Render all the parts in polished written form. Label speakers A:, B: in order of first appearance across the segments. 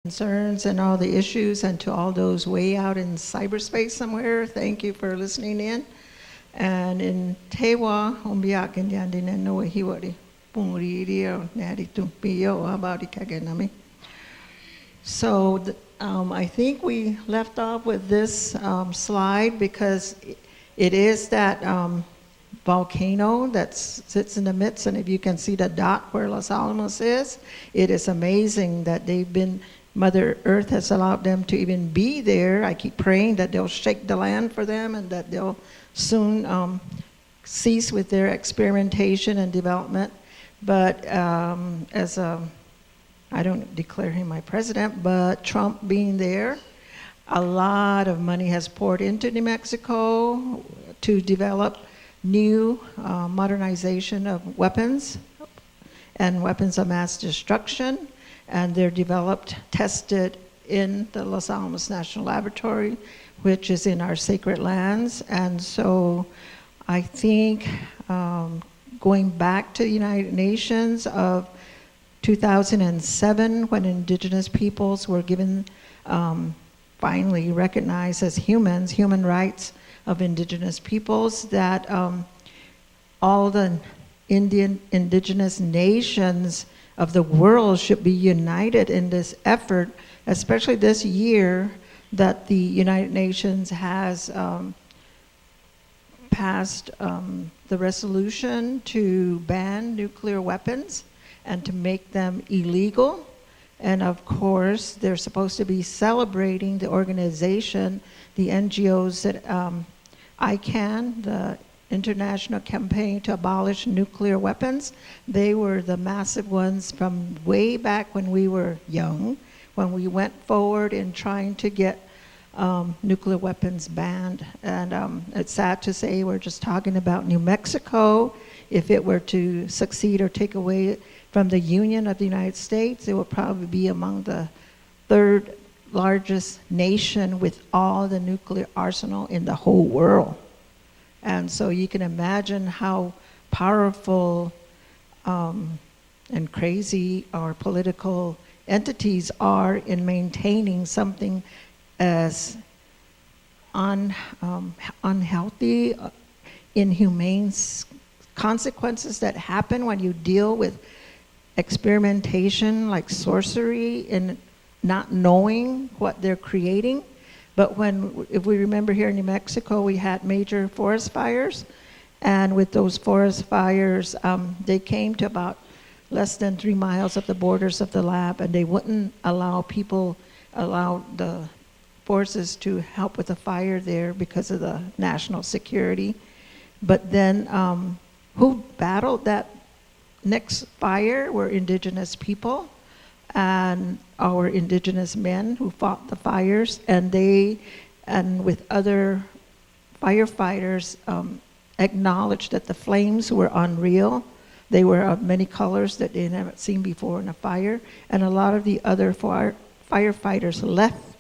A: concerns and all the issues, and to all those way out in cyberspace somewhere, thank you for listening in. And in Tewa, Ombiak and Yandin and Noah Hiwari, Pungririo, Nadi Tumpio, Abadi Kaganami. So I think we left off with this slide because it is that volcano that sits in the midst, and if you can see the dot where Los Alamos is, it is amazing that Mother Earth has allowed them to even be there. I keep praying that they'll shake the land for them and that they'll soon cease with their experimentation and development. But I don't declare him my president, but Trump being there, a lot of money has poured into New Mexico to develop new modernization of weapons and weapons of mass destruction. And they're developed, tested in the Los Alamos National Laboratory, which is in our sacred lands. And so I think going back to the United Nations of 2007, when indigenous peoples were given, finally recognized as humans, human rights of indigenous peoples, that all the indigenous nations of the world should be united in this effort, especially this year that the United Nations has passed the resolution to ban nuclear weapons and to make them illegal. And of course, they're supposed to be celebrating the organization, the NGOs that ICANN, the International Campaign to Abolish Nuclear Weapons. They were the massive ones from way back when we were young, when we went forward in trying to get nuclear weapons banned. And it's sad to say we're just talking about New Mexico. If it were to succeed or take away from the Union of the United States, it would probably be among the third largest nation with all the nuclear arsenal in the whole world. And so you can imagine how powerful and crazy our political entities are in maintaining something as unhealthy, inhumane consequences that happen when you deal with experimentation like sorcery and not knowing what they're creating. But if we remember here in New Mexico, we had major forest fires. And with those forest fires, they came to about less than 3 miles of the borders of the lab, and they wouldn't allow the forces to help with the fire there because of the national security. But then who battled that next fire were indigenous people and our indigenous men who fought the fires, and with other firefighters acknowledged that the flames were unreal. They were of many colors that they never seen before in a fire, and a lot of the other firefighters left,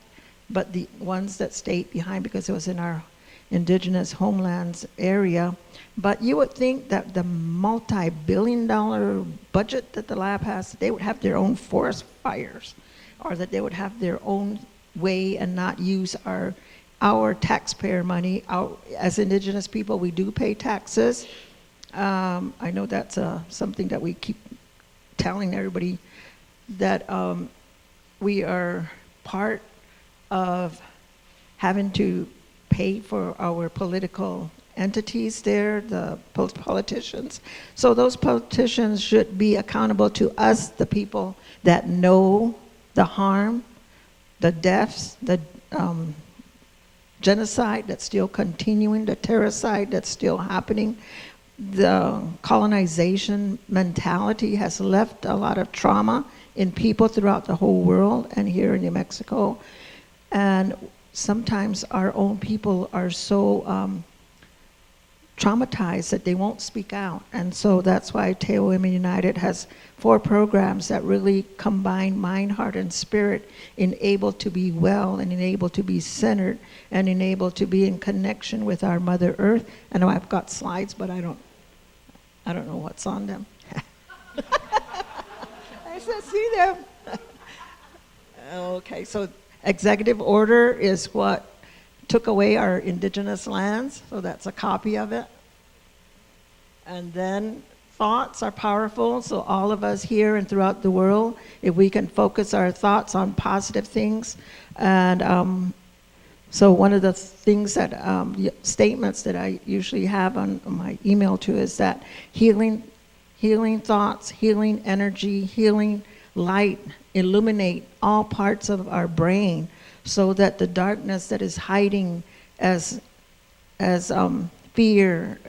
A: but the ones that stayed behind, because it was in our indigenous homelands area. But you would think that the multi-billion-dollar budget that the lab has, they would have their own forest fires, or that they would have their own way and not use our taxpayer money. As indigenous people, we do pay taxes. I know that's something that we keep telling everybody, that we are part of having to pay for our political entities there, the politicians. So those politicians should be accountable to us, the people that know the harm, the deaths, the genocide that's still continuing, the terroricide that's still happening. The colonization mentality has left a lot of trauma in people throughout the whole world and here in New Mexico. And sometimes our own people are so traumatized that they won't speak out. And so that's why Teo Women United has 4 programs that really combine mind, heart, and spirit, enable to be well and enable to be centered and enable to be in connection with our Mother Earth. I know I've got slides, but I don't know what's on them. I said, see them. Okay, so executive order is what took away our indigenous lands, so that's a copy of it. And then thoughts are powerful, so all of us here and throughout the world, if we can focus our thoughts on positive things. And so one of the things that, statements that I usually have on my email too is that healing thoughts, healing energy, healing light, illuminate all parts of our brain so that the darkness that is hiding as fear,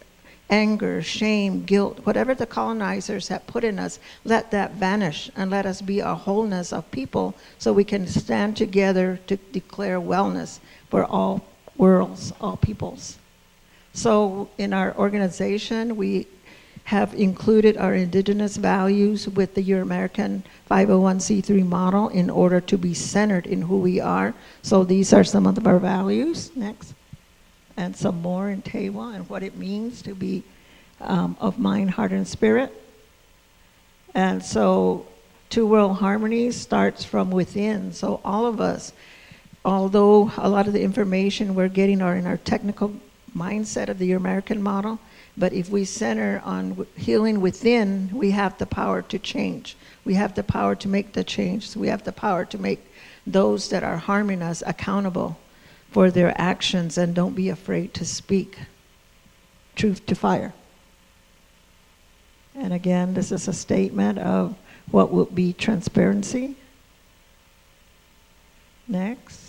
A: anger, shame, guilt, whatever the colonizers have put in us, let that vanish and let us be a wholeness of people so we can stand together to declare wellness for all worlds, all peoples. So in our organization, we have included our indigenous values with the Euro-American 501c3 model in order to be centered in who we are. So these are some of our values. Next. And some more in Tewa and what it means to be of mind, heart, and spirit. And so Two World Harmony starts from within. So all of us, although a lot of the information we're getting are in our technical mindset of the American model, but if we center on healing within, we have the power to change. We have the power to make the change. So we have the power to make those that are harming us accountable for their actions, and don't be afraid to speak truth to fire. And again, this is a statement of what will be transparency. Next.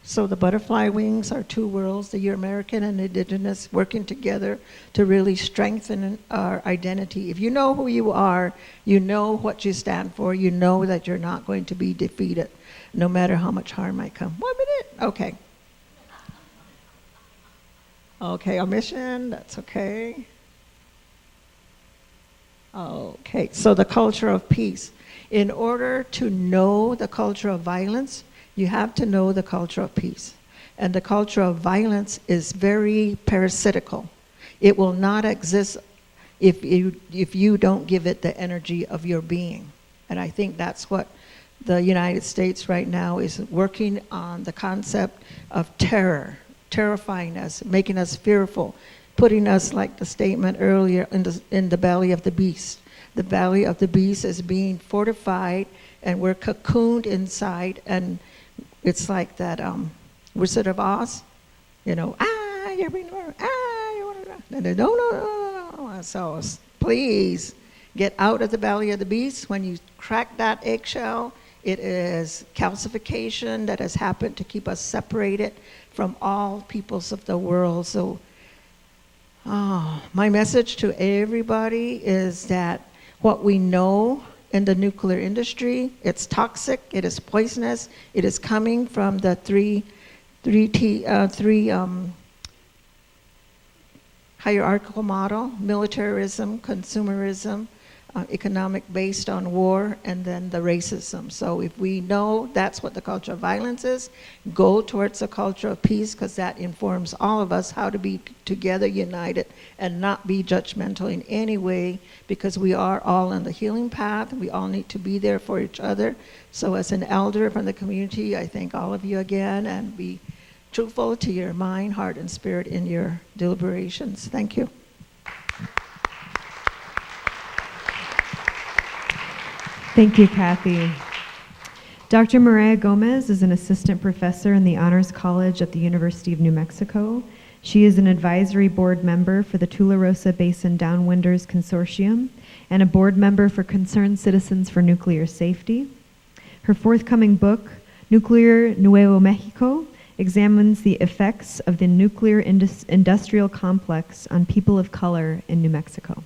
A: So the butterfly wings are two worlds, the Euro-American and indigenous, working together to really strengthen our identity. If you know who you are, you know what you stand for, you know that you're not going to be defeated, no matter how much harm might come. 1 minute? Okay. Okay, omission, that's okay. Okay, so the culture of peace. In order to know the culture of violence, you have to know the culture of peace. And the culture of violence is very parasitical. It will not exist if you don't give it the energy of your being. And I think that's what the United States right now is working on, the concept of terror, terrifying us, making us fearful, putting us, like the statement earlier, in the belly of the beast. The belly of the beast is being fortified, and we're cocooned inside, and it's like that Wizard of Oz, you're being murdered, no. So please get out of the belly of the beast. When you crack that eggshell, it is calcification that has happened to keep us separated from all peoples of the world. So my message to everybody is that what we know in the nuclear industry, it's toxic, it is poisonous, it is coming from the three hierarchical model: militarism, consumerism, economic based on war, and then the racism. So if we know that's what the culture of violence is, go towards a culture of peace, because that informs all of us how to be together, united, and not be judgmental in any way, because we are all on the healing path. We all need to be there for each other. So as an elder from the community, I thank all of you again, and be truthful to your mind, heart, and spirit in your deliberations. Thank you.
B: Thank you, Kathy. Dr. Maria Gomez is an assistant professor in the Honors College at the University of New Mexico. She is an advisory board member for the Tularosa Basin Downwinders Consortium and a board member for Concerned Citizens for Nuclear Safety. Her forthcoming book, Nuclear Nuevo Mexico, examines the effects of the nuclear industrial complex on people of color in New Mexico.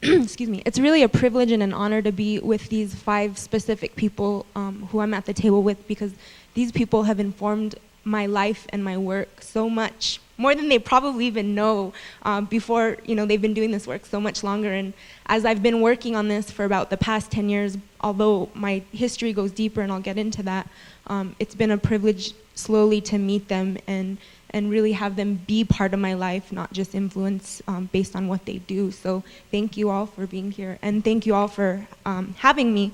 C: Excuse me, it's really a privilege and an honor to be with these 5 specific people who I'm at the table with, because these people have informed my life and my work so much, more than they probably even know before, they've been doing this work so much longer. And as I've been working on this for about the past 10 years, although my history goes deeper and I'll get into that, it's been a privilege slowly to meet them and and really have them be part of my life, not just influence based on what they do. So thank you all for being here, and thank you all for having me.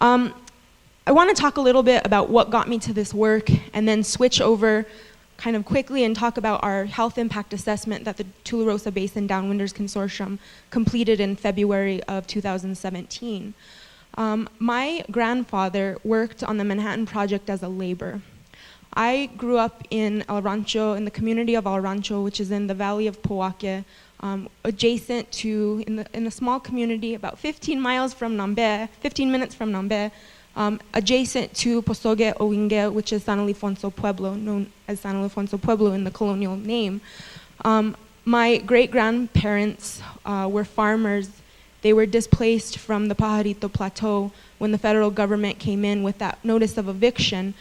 C: I want to talk a little bit about what got me to this work, and then switch over kind of quickly and talk about our health impact assessment that the Tularosa Basin Downwinders Consortium completed in February of 2017. My grandfather worked on the Manhattan Project as a laborer. I grew up in El Rancho, in the community of El Rancho, which is in the valley of Poake, adjacent to, in a small community about 15 miles from Nambe, 15 minutes from Nambe, adjacent to Posogue Owinge, which is San Ildefonso Pueblo, known as San Ildefonso Pueblo in the colonial name. My great-grandparents were farmers. They were displaced from the Pajarito Plateau when the federal government came in with that notice of eviction,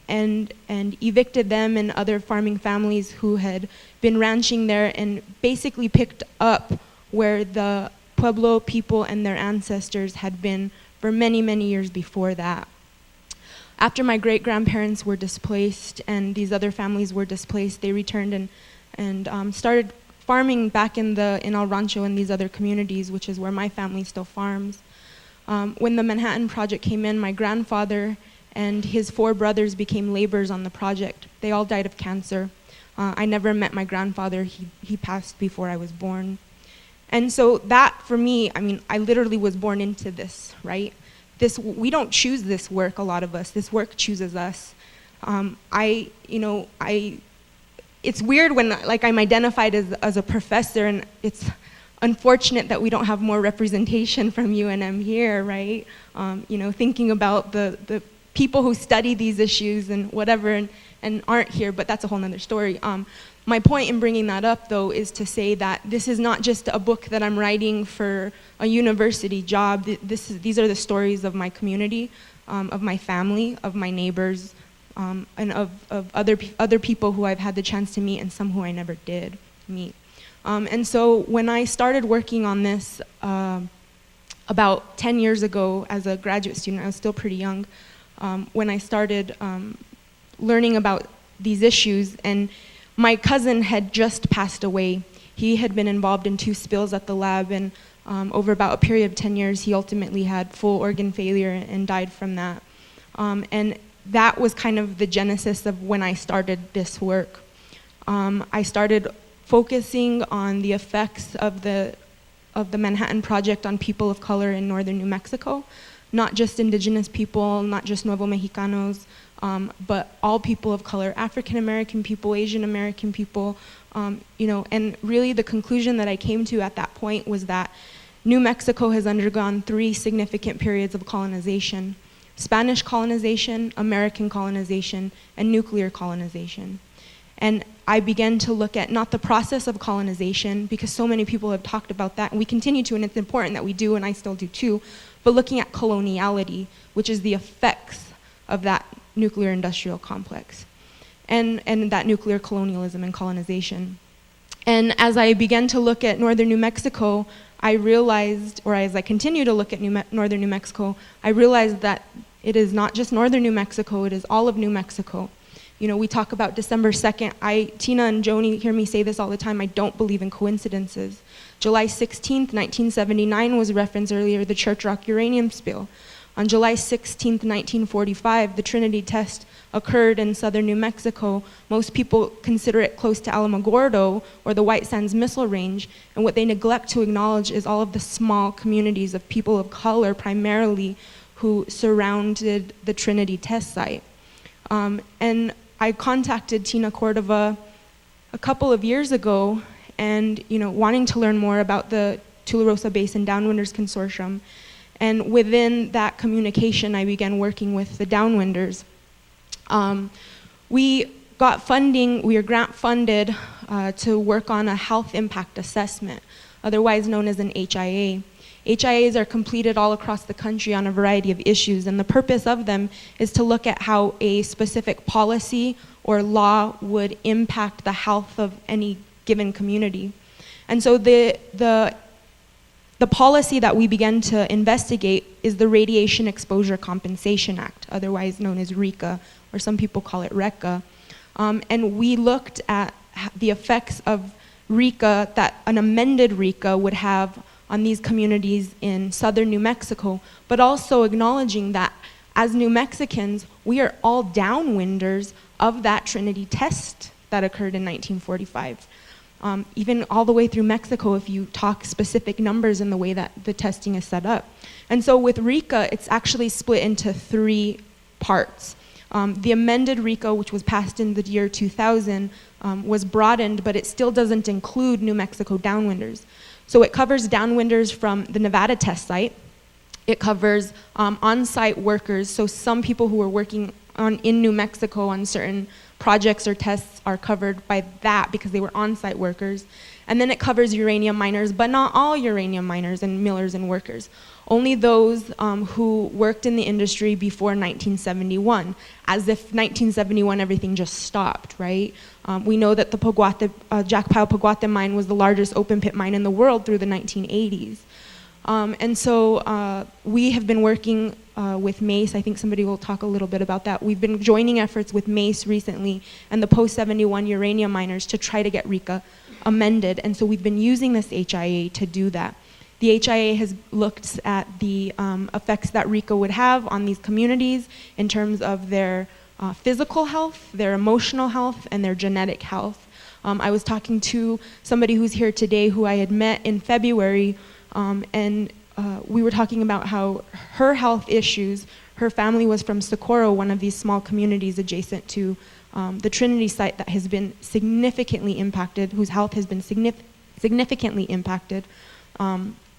C: and evicted them and other farming families who had been ranching there, and basically picked up where the Pueblo people and their ancestors had been for many, many years before that. After my great-grandparents were displaced and these other families were displaced, they returned and started farming back in El Rancho and these other communities, which is where my family still farms. When the Manhattan Project came in, my grandfather and his 4 brothers became laborers on the project. They all died of cancer. I never met my grandfather. He passed before I was born. And so that, for me, I mean, I literally was born into this, right? We don't choose this work, a lot of us. This work chooses us. It's weird when, like, I'm identified as a professor, and it's unfortunate that we don't have more representation from UNM here, right? Thinking about the people who study these issues and whatever, and aren't here, but that's a whole nother story. My point in bringing that up, though, is to say that this is not just a book that I'm writing for a university job. These are the stories of my community, of my family, of my neighbors, and of other people who I've had the chance to meet, and some who I never did meet. And so when I started working on this about 10 years ago as a graduate student, I was still pretty young, when I started learning about these issues, and my cousin had just passed away. He had been involved in 2 spills at the lab, and over about a period of 10 years, he ultimately had full organ failure and died from that. And that was kind of the genesis of when I started this work. I started focusing on the effects of the Manhattan Project on people of color in northern New Mexico, not just indigenous people, not just Nuevo Mexicanos, but all people of color, African American people, Asian American people, and really the conclusion that I came to at that point was that New Mexico has undergone 3 significant periods of colonization: Spanish colonization, American colonization, and nuclear colonization. And I began to look at not the process of colonization, because so many people have talked about that, and we continue to, and it's important that we do, and I still do too, but looking at coloniality, which is the effects of that nuclear industrial complex, and that nuclear colonialism and colonization. And as I began to look at northern New Mexico, I realized, or as I continue to look at northern New Mexico, I realized that it is not just northern New Mexico, it is all of New Mexico. We talk about December 2nd. Tina and Joni hear me say this all the time, I don't believe in coincidences. July 16th, 1979 was referenced earlier, the Church Rock uranium spill. On July 16th, 1945, the Trinity test occurred in southern New Mexico. Most people consider it close to Alamogordo or the White Sands Missile Range, and what they neglect to acknowledge is all of the small communities of people of color primarily who surrounded the Trinity test site. And I contacted Tina Cordova a couple of years ago, and wanting to learn more about the Tularosa Basin Downwinders Consortium. And within that communication, I began working with the Downwinders. We got funding, we were grant funded to work on a health impact assessment, otherwise known as an HIA. HIAs are completed all across the country on a variety of issues, and the purpose of them is to look at how a specific policy or law would impact the health of any given community. And so the policy that we began to investigate is the Radiation Exposure Compensation Act, otherwise known as RECA, or some people call it RECA. And we looked at the effects of RECA, that an amended RECA would have on these communities in southern New Mexico, but also acknowledging that as New Mexicans, we are all downwinders of that Trinity test that occurred in 1945. Even all the way through Mexico, if you talk specific numbers in the way that the testing is set up. And so with RECA, it's actually split into 3 parts. The amended RECA, which was passed in the year 2000, was broadened, but it still doesn't include New Mexico downwinders. So it covers downwinders from the Nevada test site. It covers on-site workers, so some people who are working in New Mexico on certain projects or tests are covered by that because they were on-site workers. And then it covers uranium miners, but not all uranium miners and millers and workers. Only those who worked in the industry before 1971, as if 1971 everything just stopped, right? We know that the Jackpile Poguate mine was the largest open pit mine in the world through the 1980s. And so we have been working with MACE. I think somebody will talk a little bit about that. We've been joining efforts with MACE recently and the post-71 uranium miners to try to get RECA amended. And so we've been using this HIA to do that. The HIA has looked at the effects that RECA would have on these communities in terms of their physical health, their emotional health, and their genetic health. I was talking to somebody who's here today who I had met in February, and we were talking about how her health issues, her family was from Socorro, one of these small communities adjacent to the Trinity site that has been significantly impacted, whose health has been significantly impacted.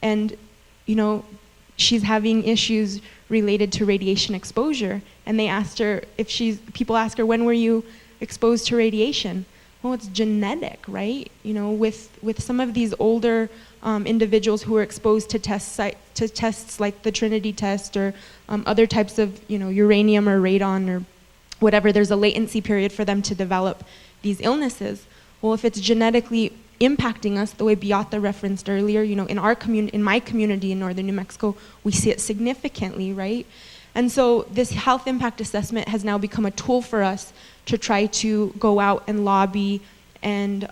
C: And, you know, she's having issues related to radiation exposure. And they asked her people ask her, when were you exposed to radiation? Well, it's genetic, right? You know, with some of these older individuals who are exposed to tests like the Trinity test or other types of, you know, uranium or radon or whatever, there's a latency period for them to develop these illnesses. Well, if it's genetically impacting us the way Beata referenced earlier, you know, in my community in northern New Mexico, we see it significantly, right? And so this health impact assessment has now become a tool for us to try to go out and lobby and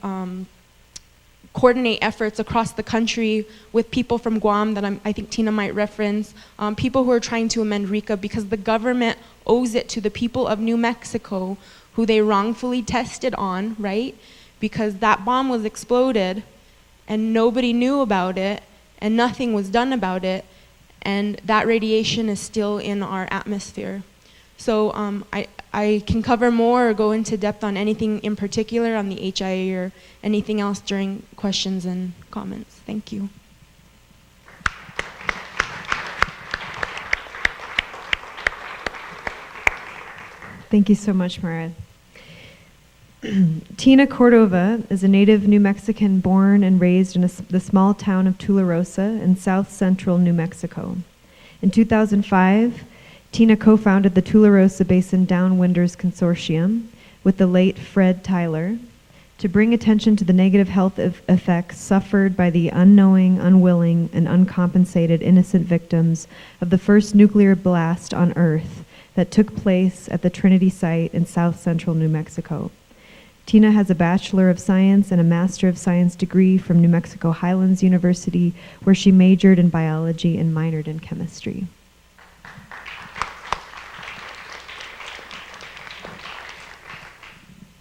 C: coordinate efforts across the country with people from Guam that I think Tina might reference, people who are trying to amend RECA because the government owes it to the people of New Mexico who they wrongfully tested on, right? Because that bomb was exploded and nobody knew about it and nothing was done about it, and that radiation is still in our atmosphere. So I can cover more or go into depth on anything in particular on the HIA or anything else during questions and comments. Thank you.
B: Thank you so much, Mara. Tina Cordova is a native New Mexican born and raised in the small town of Tularosa in south central New Mexico. In 2005, Tina co-founded the Tularosa Basin Downwinders Consortium with the late Fred Tyler to bring attention to the negative health effects suffered by the unknowing, unwilling, and uncompensated innocent victims of the first nuclear blast on Earth that took place at the Trinity site in south central New Mexico. Tina has a Bachelor of Science and a Master of Science degree from New Mexico Highlands University, where she majored in biology and minored in chemistry.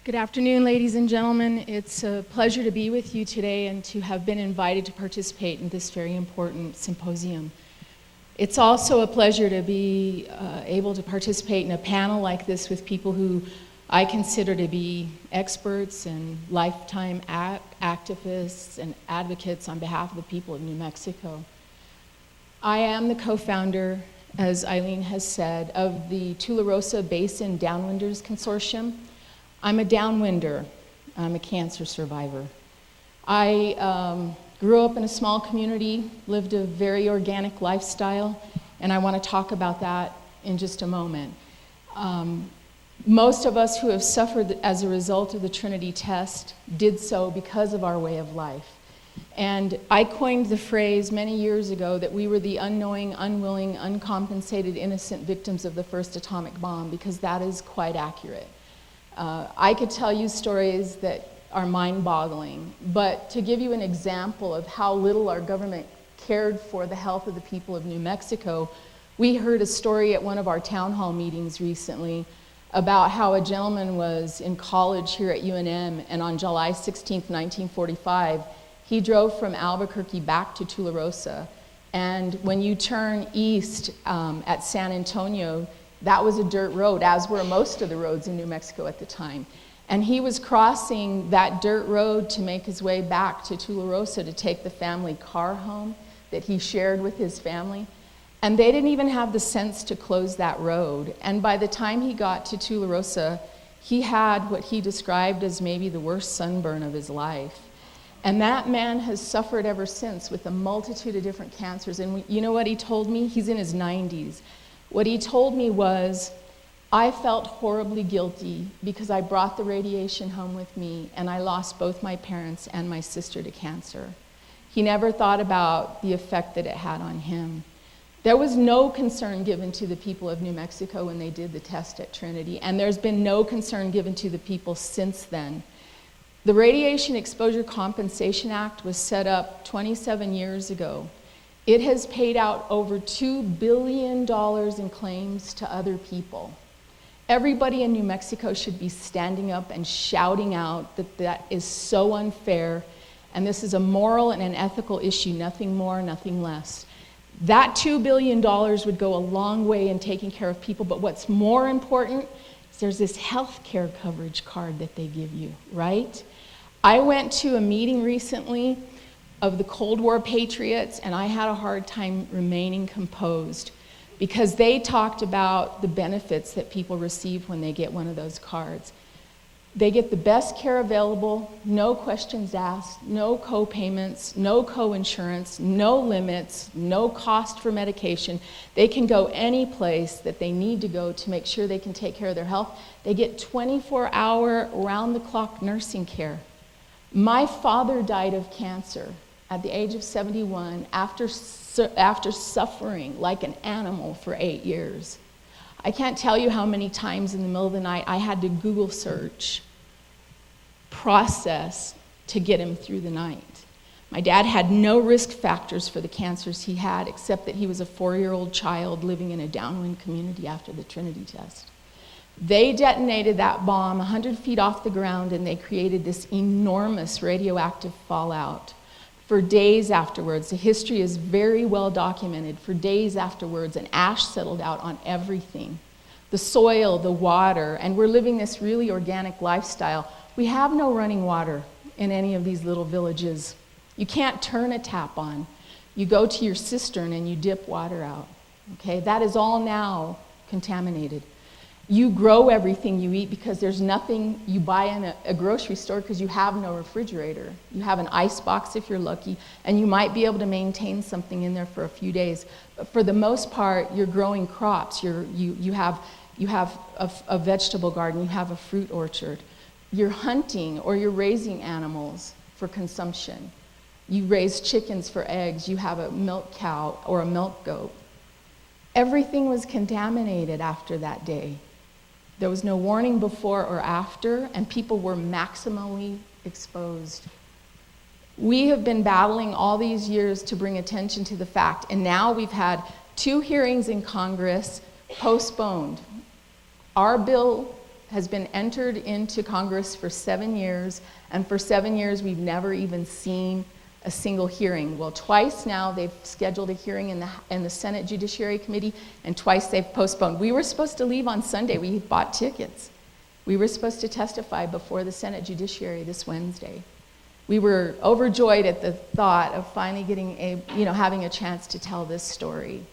D: Good afternoon, ladies and gentlemen. It's a pleasure to be with you today and to have been invited to participate in this very important symposium. It's also a pleasure to be able to participate in a panel like this with people who I consider to be experts and lifetime activists and advocates on behalf of the people of New Mexico. I am the co-founder, as Eileen has said, of the Tularosa Basin Downwinders Consortium. I'm a downwinder. I'm a cancer survivor. I grew up in a small community, lived a very organic lifestyle, and I want to talk about that in just a moment. Most of us who have suffered as a result of the Trinity test did so because of our way of life. And I coined the phrase many years ago that we were the unknowing, unwilling, uncompensated, innocent victims of the first atomic bomb, because that is quite accurate. I could tell you stories that are mind-boggling, but to give you an example of how little our government cared for the health of the people of New Mexico, we heard a story at one of our town hall meetings recently about how a gentleman was in college here at UNM, and on July 16th, 1945, he drove from Albuquerque back to Tularosa. And when you turn east at San Antonio, that was a dirt road, as were most of the roads in New Mexico at the time. And he was crossing that dirt road to make his way back to Tularosa to take the family car home that he shared with his family. And they didn't even have the sense to close that road. And by the time he got to Tularosa, he had what he described as maybe the worst sunburn of his life. And that man has suffered ever since with a multitude of different cancers. And you know what he told me? He's in his 90s. What he told me was, I felt horribly guilty because I brought the radiation home with me and I lost both my parents and my sister to cancer. He never thought about the effect that it had on him. There was no concern given to the people of New Mexico when they did the test at Trinity, and there's been no concern given to the people since then. The Radiation Exposure Compensation Act was set up 27 years ago. It has paid out over $2 billion in claims to other people. Everybody in New Mexico should be standing up and shouting out that that is so unfair, and this is a moral and an ethical issue, nothing more, nothing less. That $2 billion would go a long way in taking care of people, but what's more important is there's this health care coverage card that they give you, right? I went to a meeting recently of the Cold War patriots, and I had a hard time remaining composed because they talked about the benefits that people receive when they get one of those cards. They get the best care available, no questions asked, no co-payments, no co-insurance, no limits, no cost for medication. They can go any place that they need to go to make sure they can take care of their health. They get 24-hour, round-the-clock nursing care. My father died of cancer at the age of 71 after suffering like an animal for 8 years. I can't tell you how many times in the middle of the night I had to Google search, process to get him through the night. My dad had no risk factors for the cancers he had except that he was a 4-year-old child living in a downwind community after the Trinity test. They detonated that bomb 100 feet off the ground and they created this enormous radioactive fallout. For days afterwards, the history is very well documented. For days afterwards, an ash settled out on everything. The soil, the water, and we're living this really organic lifestyle. We have no running water in any of these little villages. You can't turn a tap on. You go to your cistern and you dip water out. Okay, that is all now contaminated. You grow everything you eat because there's nothing you buy in a grocery store because you have no refrigerator. You have an ice box if you're lucky, and you might be able to maintain something in there for a few days. But for the most part, you're growing crops. You have a vegetable garden. You have a fruit orchard. You're hunting or you're raising animals for consumption. You raise chickens for eggs. You have a milk cow or a milk goat. Everything was contaminated after that day. There was no warning before or after, and people were maximally exposed. We have been battling all these years to bring attention to the fact, and now we've had 2 hearings in Congress postponed. Our bill has been entered into Congress for 7 years, and for 7 years we've never even seen a single hearing. Well, twice now they've scheduled a hearing in the Senate Judiciary Committee, and twice they've postponed. We were supposed to leave on Sunday. We bought tickets. We were supposed to testify before the Senate Judiciary this Wednesday. We were overjoyed at the thought of finally having a chance to tell this story.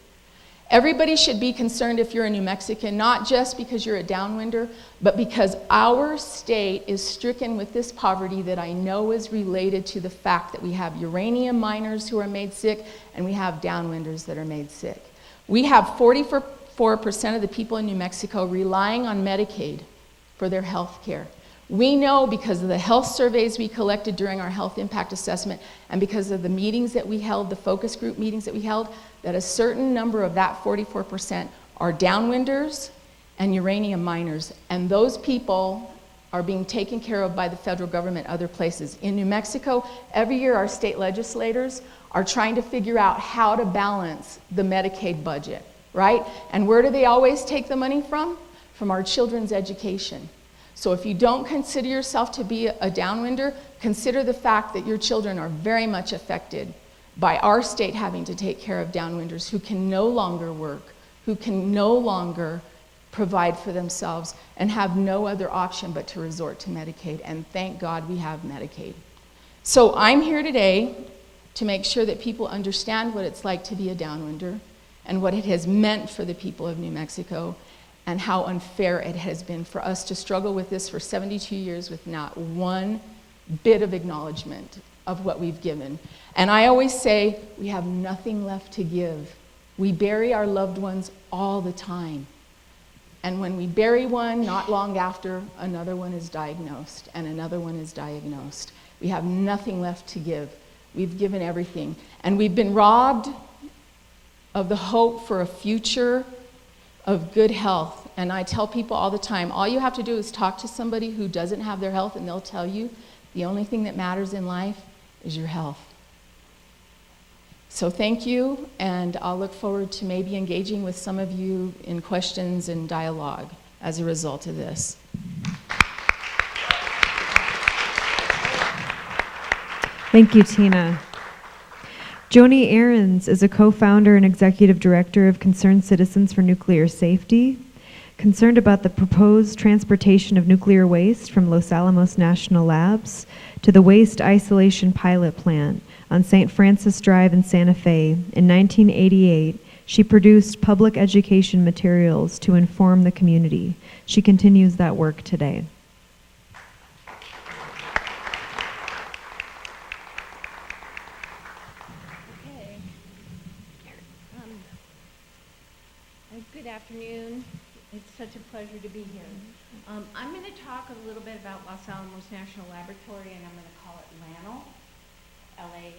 D: Everybody should be concerned if you're a New Mexican, not just because you're a downwinder, but because our state is stricken with this poverty that I know is related to the fact that we have uranium miners who are made sick and we have downwinders that are made sick. We have 44% of the people in New Mexico relying on Medicaid for their health care. We know because of the health surveys we collected during our health impact assessment and because of the meetings that we held, the focus group meetings that we held, that a certain number of that 44% are downwinders and uranium miners. And those people are being taken care of by the federal government other places. In New Mexico, every year our state legislators are trying to figure out how to balance the Medicaid budget, right? And where do they always take the money from? From our children's education. So if you don't consider yourself to be a downwinder, consider the fact that your children are very much affected by our state having to take care of downwinders who can no longer work, who can no longer provide for themselves, and have no other option but to resort to Medicaid. And thank God we have Medicaid. So I'm here today to make sure that people understand what it's like to be a downwinder and what it has meant for the people of New Mexico and how unfair it has been for us to struggle with this for 72 years with not one bit of acknowledgement of what we've given. And I always say, we have nothing left to give. We bury our loved ones all the time. And when we bury one, not long after, another one is diagnosed, and another one is diagnosed. We have nothing left to give. We've given everything. And we've been robbed of the hope for a future of good health. And I tell people all the time, all you have to do is talk to somebody who doesn't have their health, and they'll tell you the only thing that matters in life is your health. So thank you, and I'll look forward to maybe engaging with some of you in questions and dialogue as a result of this.
B: Thank you, Tina. Joni Ahrens is a co-founder and executive director of Concerned Citizens for Nuclear Safety. Concerned about the proposed transportation of nuclear waste from Los Alamos National Labs to the Waste Isolation Pilot Plant on St. Francis Drive in Santa Fe, in 1988, she produced public education materials to inform the community. She continues that work today.
E: Okay. Good afternoon. It's such a pleasure to be here. I'm going to talk a little bit about Los Alamos National Laboratory, and I'm going to call it LANL, L-A-N.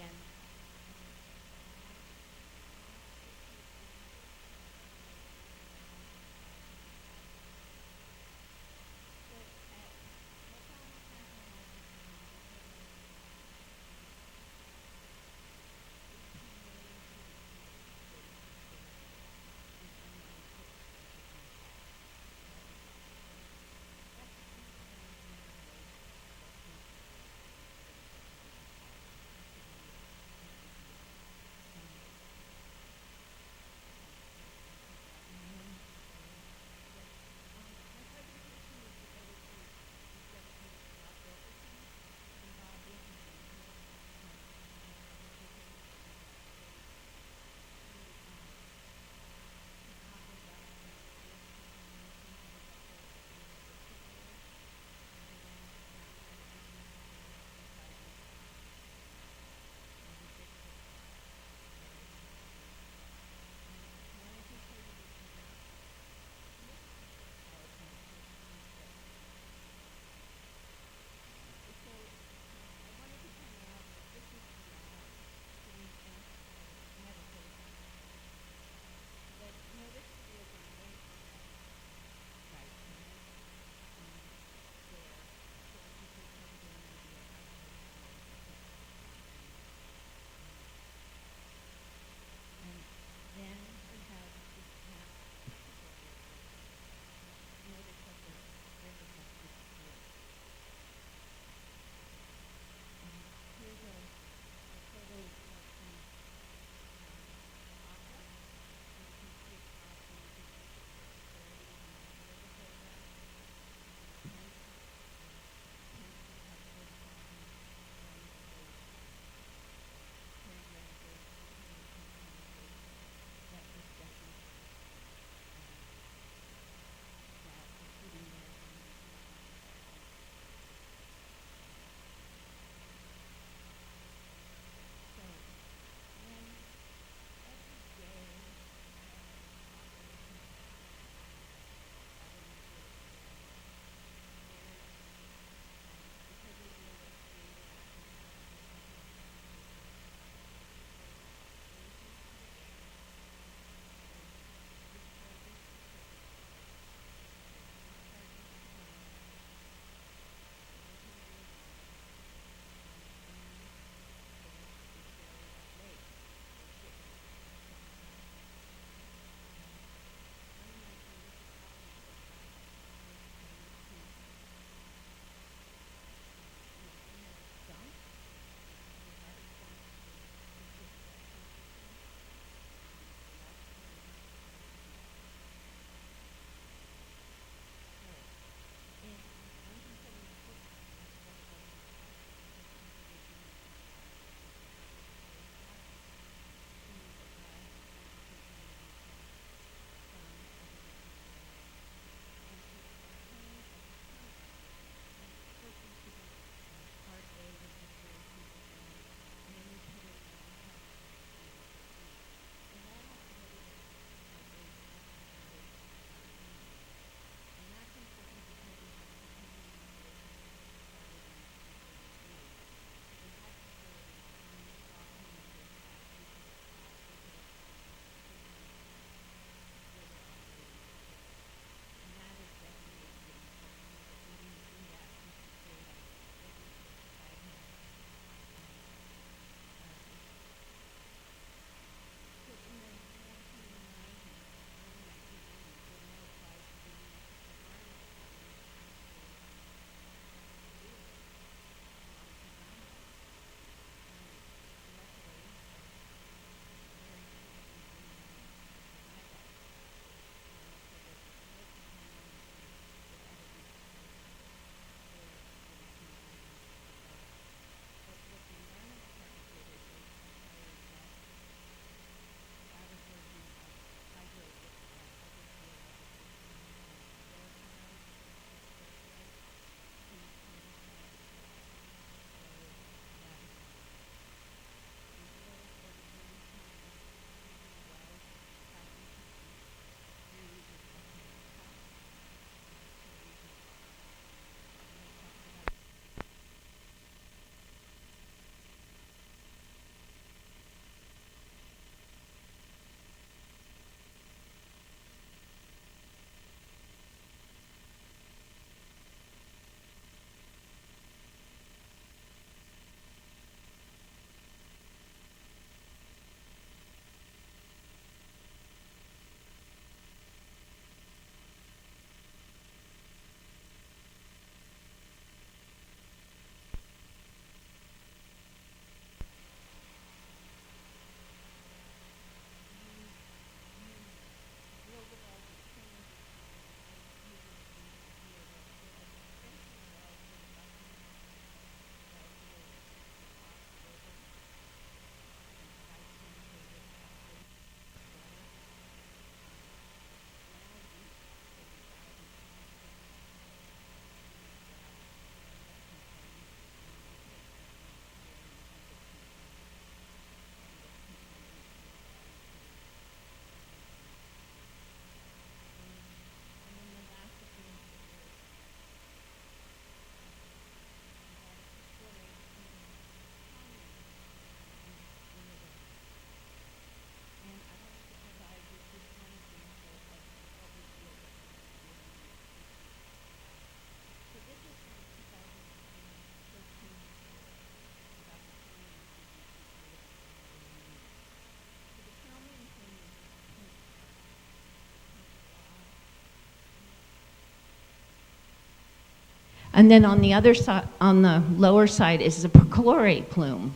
E: And then on the other side, on the lower side, is the perchlorate plume.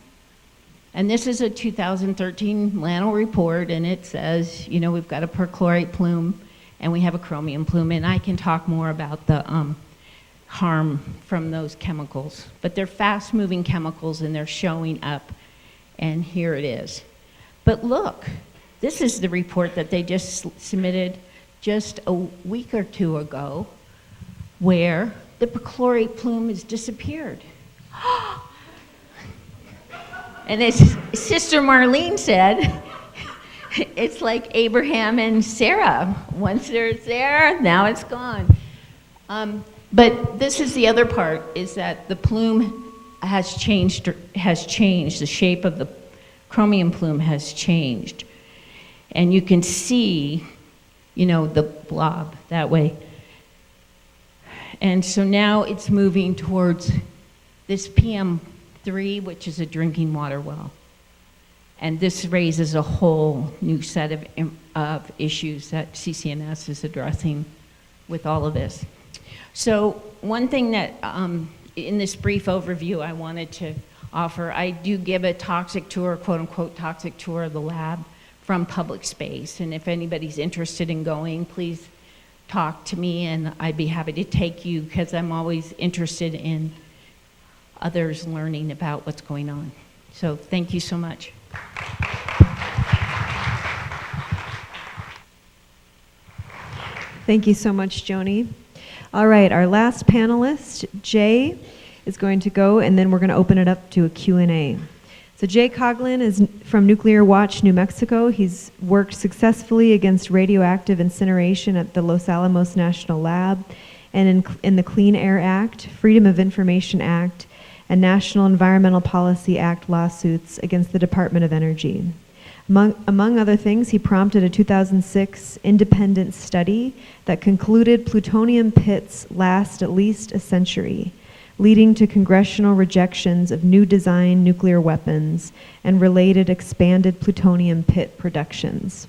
E: And this is a 2013 LANL report, and it says, you know, we've got a perchlorate plume and we have a chromium plume, and I can talk more about the harm from those chemicals. But they're fast-moving chemicals and they're showing up, and here it is. But look, this is the report that they just submitted just a week or two ago, where the perchlorate plume has disappeared. And as Sister Marlene said, it's like Abraham and Sarah. Once it's there, now it's gone. But this is the other part, is that the plume has changed. The shape of the chromium plume has changed. And you can see, you know, the blob that way. And so now it's moving towards this PM3, which is a drinking water well. And this raises a whole new set of issues that CCNS is addressing with all of this. So one thing that, in this brief overview I wanted to offer, I do give a toxic tour, quote unquote toxic tour of the lab from public space. And if anybody's interested in going, please talk to me and I'd be happy to take you, because I'm always interested in others learning about what's going on. So thank you so much.
B: Thank you so much, Joni. All right, our last panelist, Jay, is going to go, and then we're going to open it up to a Q&A. So Jay Coughlin is from Nuclear Watch, New Mexico. He's worked successfully against radioactive incineration at the Los Alamos National Lab and in the Clean Air Act, Freedom of Information Act, and National Environmental Policy Act lawsuits against the Department of Energy. Among other things, he prompted a 2006 independent study that concluded plutonium pits last at least a century, leading to congressional rejections of new design nuclear weapons and related expanded plutonium pit productions.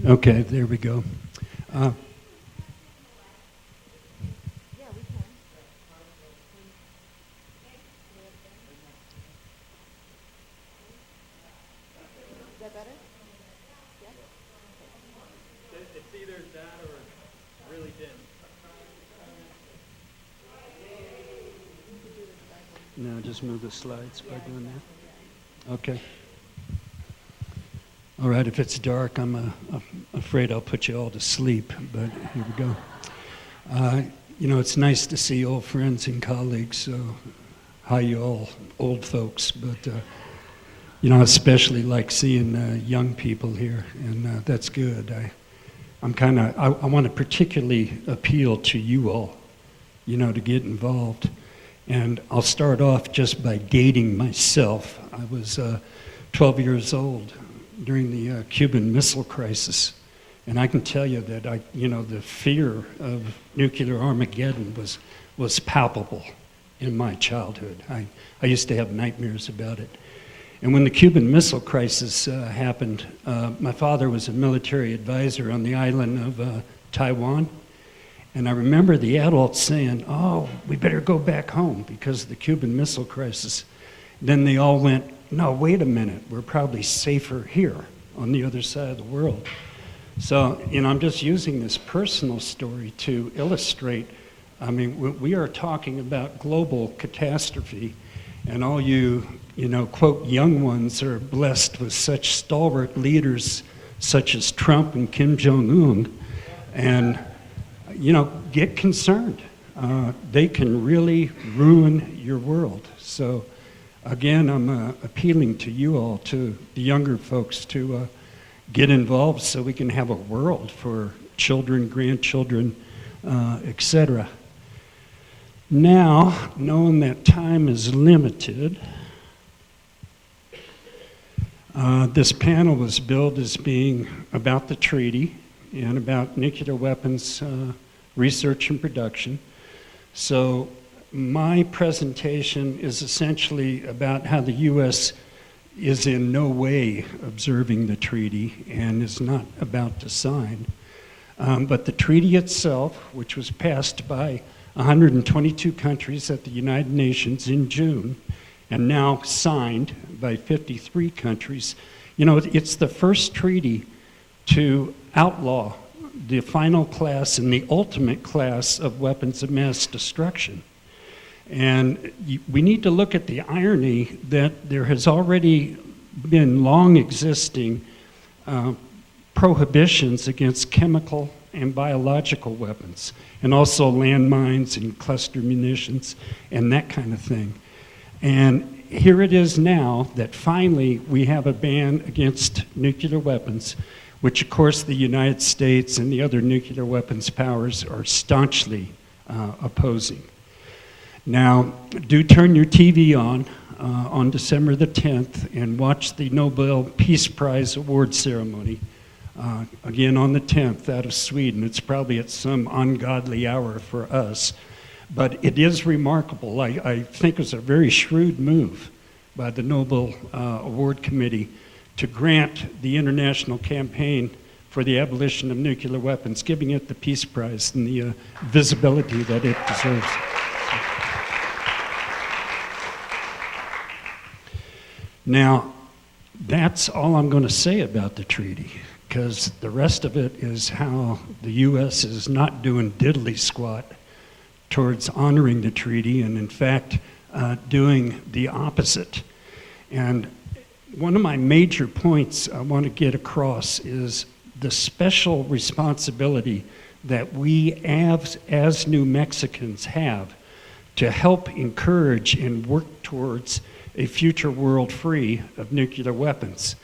F: Okay, there we go.
G: It's either that or really dim.
F: Now just move the slides by doing that. Okay. All right, if it's dark, I'm afraid I'll put you all to sleep, but here we go. You know, it's nice to see old friends and colleagues, so hi you all old folks, but you know, I especially like seeing young people here, and that's good. I want to particularly appeal to you all, you know, to get involved. And I'll start off just by dating myself. I was 12 years old during the Cuban Missile Crisis. And I can tell you that the fear of nuclear Armageddon was palpable in my childhood. I used to have nightmares about it. And when the Cuban Missile Crisis happened, my father was a military advisor on the island of Taiwan. And I remember the adults saying, "Oh, we better go back home because of the Cuban Missile Crisis." Then they all went, "No, wait a minute, we're probably safer here on the other side of the world." So, you know, I'm just using this personal story to illustrate, I mean, we are talking about global catastrophe, and all you quote, young ones are blessed with such stalwart leaders such as Trump and Kim Jong-un, and, you know, get concerned. They can really ruin your world. So, again, I'm appealing to you all, to the younger folks, to get involved so we can have a world for children, grandchildren, etc. Now, knowing that time is limited, this panel was billed as being about the treaty and about nuclear weapons research and production. So my presentation is essentially about how the U.S. is in no way observing the treaty and is not about to sign. But the treaty itself, which was passed by 122 countries at the United Nations in June, and now signed by 53 countries, you know, it's the first treaty to outlaw the final class and the ultimate class of weapons of mass destruction. And we need to look at the irony that there has already been long existing prohibitions against chemical and biological weapons, and also landmines and cluster munitions and that kind of thing. And here it is now that finally we have a ban against nuclear weapons, which of course the United States and the other nuclear weapons powers are staunchly opposing. Now, do turn your TV on December the 10th and watch the Nobel Peace Prize award ceremony. Again on the 10th out of Sweden. It's probably at some ungodly hour for us. But it is remarkable. I think it was a very shrewd move by the Nobel Award Committee to grant the international campaign for the abolition of nuclear weapons, giving it the Peace Prize and the visibility that it deserves. Now, that's all I'm going to say about the treaty, because the rest of it is how the U.S. is not doing diddly squat towards honoring the treaty, and in fact, doing the opposite. And one of my major points I want to get across is the special responsibility that we as New Mexicans have to help encourage and work towards a future world free of nuclear weapons.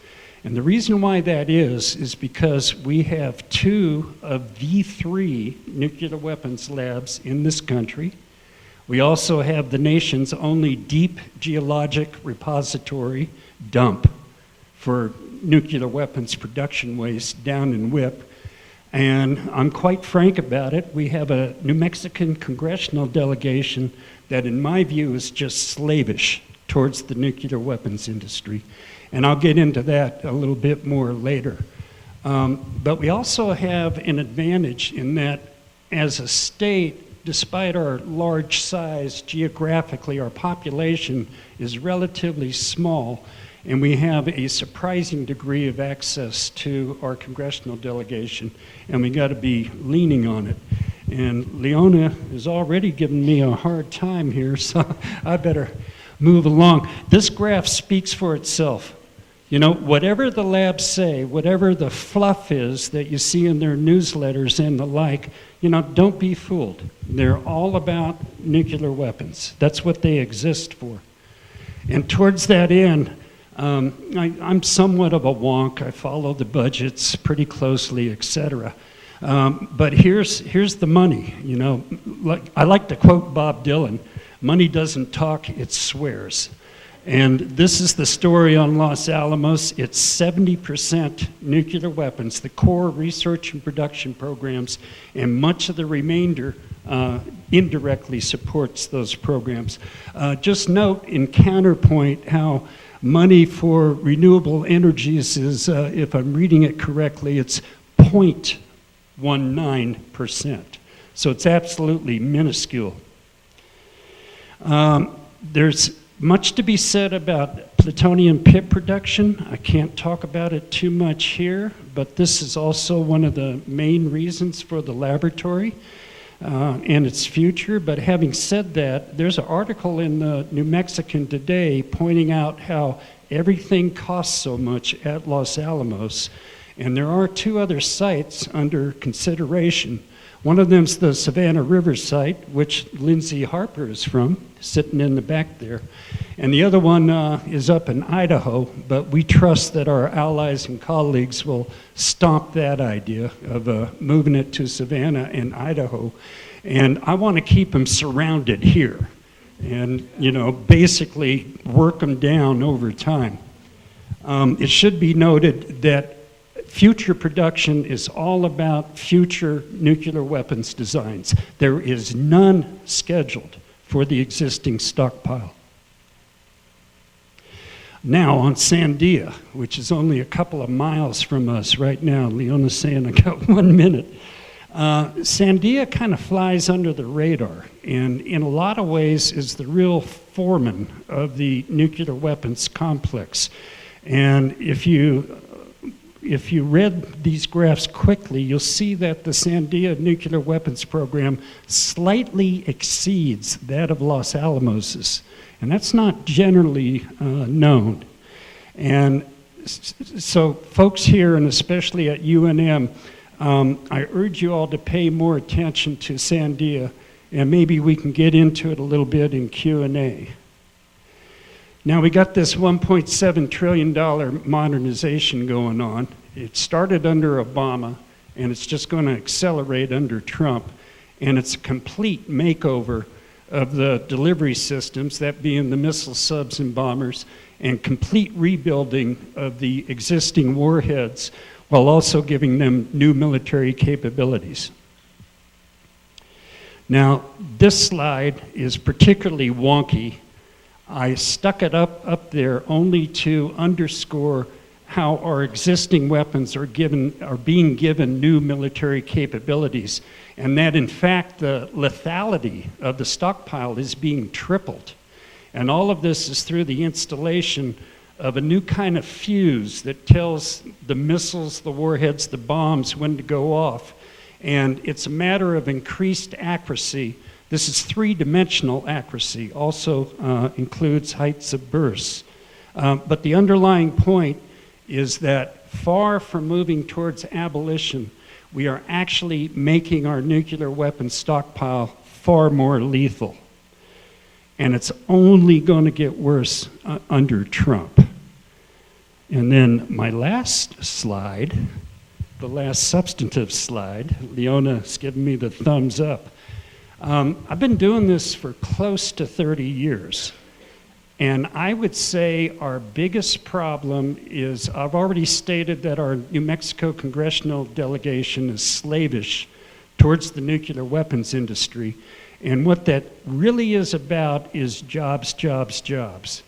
F: And the reason why that is because we have 2 of the 3 nuclear weapons labs in this country. We also have the nation's only deep geologic repository dump for nuclear weapons production waste down in WIP. And I'm quite frank about it. We have a New Mexican congressional delegation that, in my view, is just slavish towards the nuclear weapons industry. And I'll get into that a little bit more later. But we also have an advantage in that as a state, despite our large size geographically, our population is relatively small, and we have a surprising degree of access to our congressional delegation, and we got to be leaning on it. And Leona has already given me a hard time here, so I better move along. This graph speaks for itself. You know, whatever the labs say, whatever the fluff is that you see in their newsletters and the like, you know, don't be fooled. They're all about nuclear weapons. That's what they exist for. And towards that end, I'm somewhat of a wonk. I follow the budgets pretty closely, etc. But here's the money. You know, I like to quote Bob Dylan: "Money doesn't talk, it swears." And this is the story on Los Alamos. It's 70% nuclear weapons, the core research and production programs, and much of the remainder indirectly supports those programs. Just note in counterpoint how money for renewable energies is, if I'm reading it correctly, it's 0.19%. So it's absolutely minuscule. There's much to be said about plutonium pit production. I can't talk about it too much here, but this is also one of the main reasons for the laboratory and its future. But having said that, there's an article in the New Mexican today pointing out how everything costs so much at Los Alamos. And there are 2 other sites under consideration. One of them's the Savannah River site, which Lindsay Harper is from, sitting in the back there. And the other one is up in Idaho, but we trust that our allies and colleagues will stomp that idea of moving it to Savannah and Idaho. And I want to keep them surrounded here and, basically work them down over time. It should be noted that future production is all about future nuclear weapons designs. There is none scheduled for the existing stockpile. Now on Sandia, which is only a couple of miles from us right now, Leona's saying I got 1 minute. Sandia kind of flies under the radar and in a lot of ways is the real foreman of the nuclear weapons complex. And if you read these graphs quickly, you'll see that the Sandia nuclear weapons program slightly exceeds that of Los Alamos's. And that's not generally known. And so folks here, and especially at UNM, I urge you all to pay more attention to Sandia, and maybe we can get into it a little bit in Q&A. Now we got this $1.7 trillion modernization going on. It started under Obama, and it's just going to accelerate under Trump. And it's a complete makeover of the delivery systems, that being the missile subs and bombers, and complete rebuilding of the existing warheads, while also giving them new military capabilities. Now, this slide is particularly wonky. I stuck it up there only to underscore how our existing weapons are being given new military capabilities, and that in fact the lethality of the stockpile is being tripled. And all of this is through the installation of a new kind of fuse that tells the missiles, the warheads, the bombs when to go off. And it's a matter of increased accuracy. This is three-dimensional accuracy, also includes heights of bursts. But the underlying point is that far from moving towards abolition, we are actually making our nuclear weapons stockpile far more lethal. And it's only going to get worse under Trump. And then my last slide, the last substantive slide, Leona's giving me the thumbs up. I've been doing this for close to 30 years. And I would say our biggest problem is, I've already stated that our New Mexico congressional delegation is slavish towards the nuclear weapons industry. And what that really is about is jobs, jobs, jobs.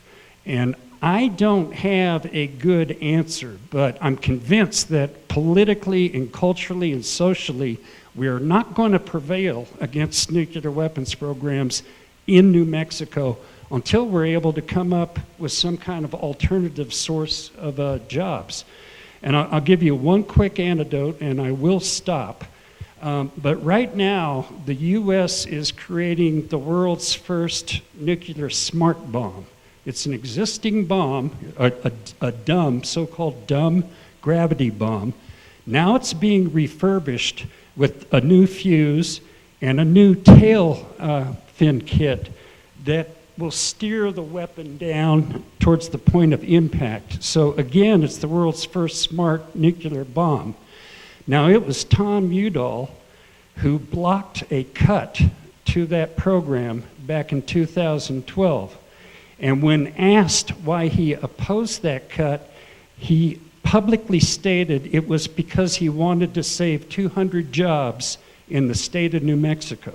F: And I don't have a good answer, but I'm convinced that politically and culturally and socially, we are not going to prevail against nuclear weapons programs in New Mexico until we're able to come up with some kind of alternative source of jobs. And I'll give you one quick anecdote, and I will stop. But right now, the US is creating the world's first nuclear smart bomb. It's an existing bomb, a dumb, so-called dumb gravity bomb. Now it's being refurbished with a new fuse and a new tail fin kit that will steer the weapon down towards the point of impact. So again, it's the world's first smart nuclear bomb. Now it was Tom Udall who blocked a cut to that program back in 2012. And when asked why he opposed that cut, he publicly stated it was because he wanted to save 200 jobs in the state of New Mexico.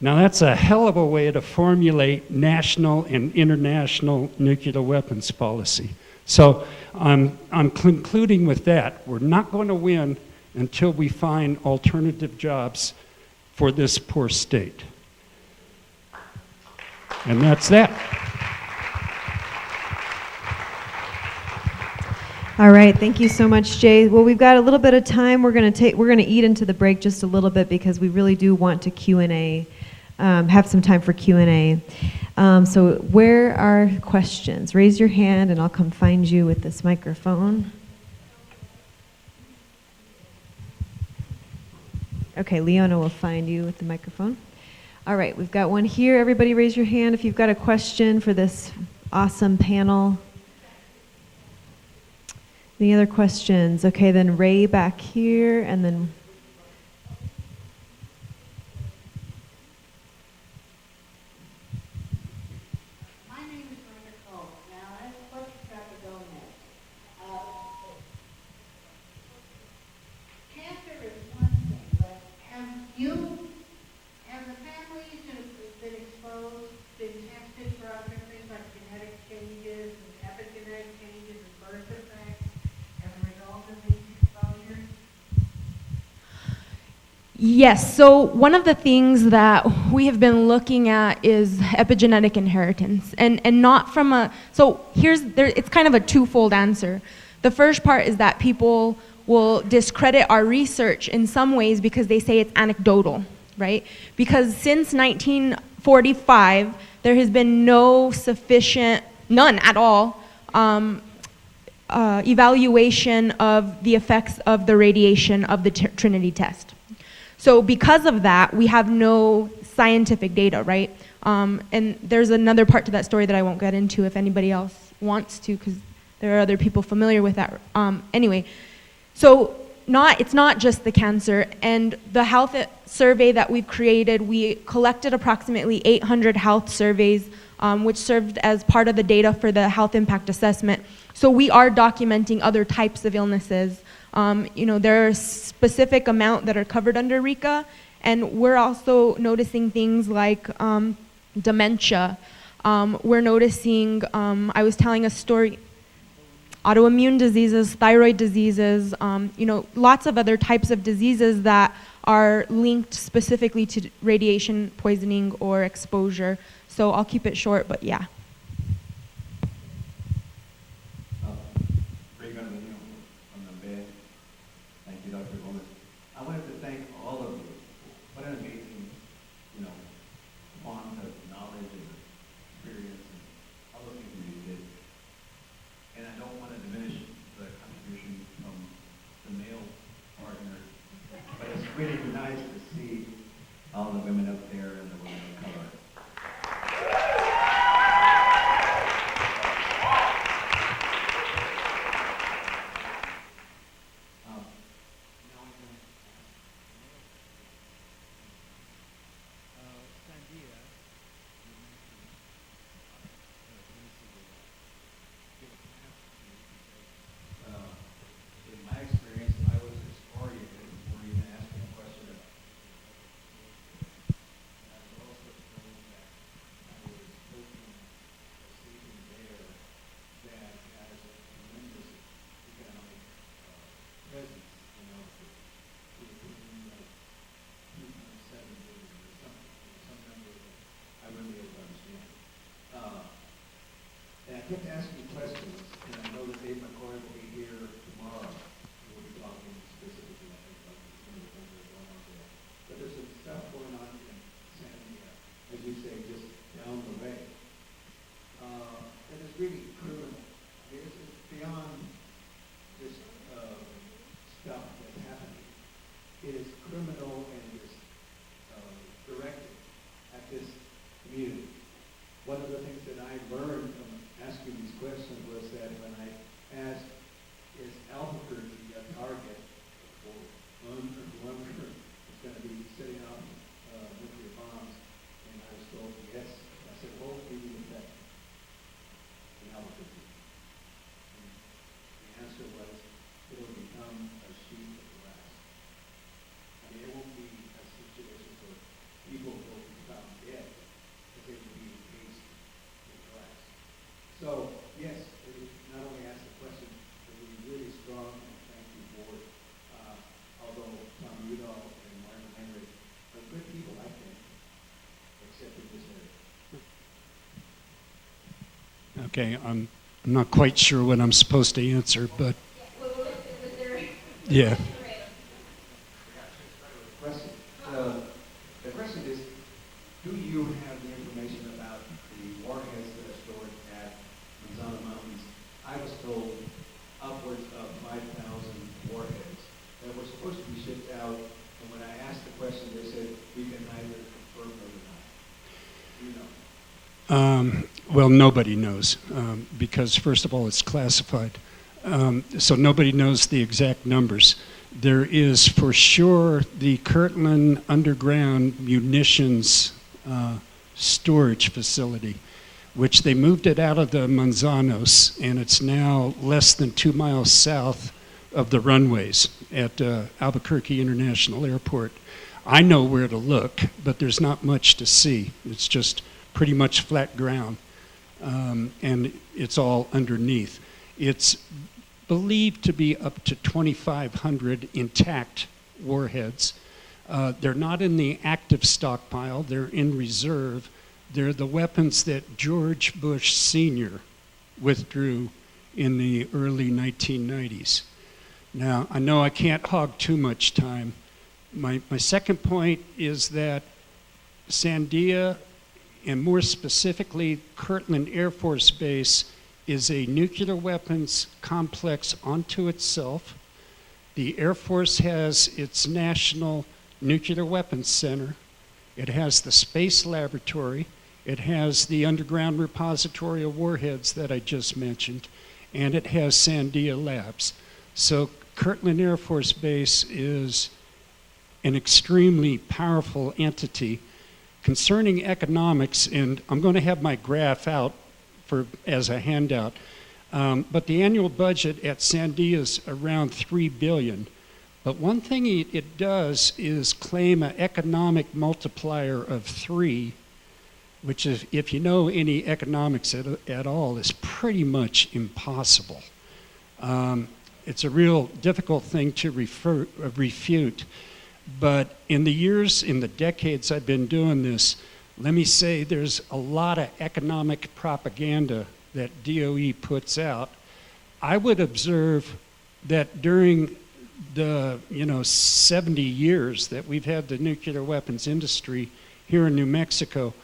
F: Now that's a hell of a way to formulate national and international nuclear weapons policy. So I'm concluding with that. We're not going to win until we find alternative jobs for this poor state. And that's that.
B: All right, thank you so much, Jay. Well, we've got a little bit of time. We're going to eat into the break just a little bit because we really do want to Q&A, have some time for Q&A. So where are questions? Raise your hand and I'll come find you with this microphone. Okay, Leona will find you with the microphone. All right, we've got one here. Everybody raise your hand if you've got a question for this awesome panel. Any other questions? Okay, then Ray back here, and then...
C: Yes, so one of the things that we have been looking at is epigenetic inheritance, and not from a, so it's kind of a twofold answer. The first part is that people will discredit our research in some ways because they say it's anecdotal, right? Because since 1945, there has been none at all, evaluation of the effects of the radiation of the Trinity test. So because of that, we have no scientific data, right? And there's another part to that story that I won't get into if anybody else wants to, because there are other people familiar with that. Anyway, so it's not just the cancer. And the health survey that we've created, we collected approximately 800 health surveys, which served as part of the data for the health impact assessment. So we are documenting other types of illnesses. There are a specific amount that are covered under RICA, and we're also noticing things like dementia. We're noticing, I was telling a story, autoimmune diseases, thyroid diseases, lots of other types of diseases that are linked specifically to radiation poisoning or exposure. So I'll keep it short, but yeah.
H: From the bed. Thank you, Dr. Gomez. I wanted to thank all of you. What an amazing, font of knowledge and experience and all the things you did. And I don't want to diminish the contribution from the male partner, but it's really nice to see all the women up there and the women of color. In my experience, I was disoriented before even asking a question about it. And I was also told that I was poking a sleeping bear that has a tremendous economic presence, to the tune of 2.7 billion or something, some number that I wouldn't be able to understand. And I kept asking questions, and I know that Dave McCoy will be here tomorrow. We'll be talking specifically, I think, about some of the things that are going on there. But there's some stuff going on in San Diego, as you say, just down the way. And it's really criminal. It's beyond just stuff that's happening. It is criminal and it is directed at this community. One of the things that I learned from asking these questions was that when I asked, is Albuquerque a target for whoever is going to be setting off nuclear bombs? And I was told yes. I said, what will be the effect in Albuquerque? And the answer was, it will become a sheet of glass. I mean, it won't be a situation where people will become dead, but they will be encased in glass. So, yes, it was not only ask the question, but it was really strong, and thank you for it. Although Tom Udall and Martin Henry are good people, I think, except in this area.
F: Okay, I'm not quite sure what I'm supposed to answer, but yeah.
H: The question is, do you have the information about the warheads that are stored at Manzano Mountains? I was told upwards of 5,000 warheads that were supposed to be shipped out, and when I asked the question, they said, we can neither confirm nor deny. Do you know?
F: Well, nobody knows because, first of all, it's classified. So nobody knows the exact numbers. There is for sure the Kirtland Underground Munitions Storage Facility, which they moved it out of the Manzanos, and it's now less than 2 miles south of the runways at Albuquerque International Airport. I know where to look, but there's not much to see. It's just pretty much flat ground, and it's all underneath. It's believed to be up to 2,500 intact warheads. They're not in the active stockpile, they're in reserve. They're the weapons that George Bush Sr. withdrew in the early 1990s. Now, I know I can't hog too much time. My second point is that Sandia, and more specifically Kirtland Air Force Base, is a nuclear weapons complex unto itself. The Air Force has its National Nuclear Weapons Center. It has the Space Laboratory. It has the Underground Repository of Warheads that I just mentioned. And it has Sandia Labs. So Kirtland Air Force Base is an extremely powerful entity. Concerning economics, and I'm going to have my graph out as a handout, but the annual budget at Sandia is around $3 billion. But one thing it does is claim an economic multiplier of 3, which is, if you know any economics at all, is pretty much impossible. It's a real difficult thing to refute. But in the decades I've been doing this, let me say there's a lot of economic propaganda that DOE puts out. I would observe that during the 70 years that we've had the nuclear weapons industry here in New Mexico,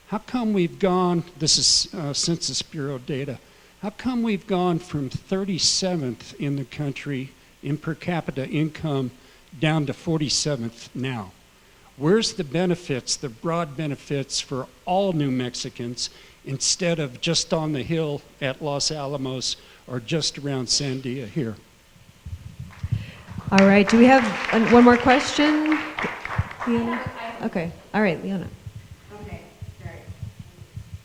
F: how come we've gone, this is Census Bureau data, how come we've gone from 37th in the country in per capita income down to 47th now? Where's the benefits, the broad benefits for all New Mexicans instead of just on the hill at Los Alamos or just around Sandia here?
B: All right, do we have one more question? Leona? Okay, all right, Leona.
I: Okay, sorry.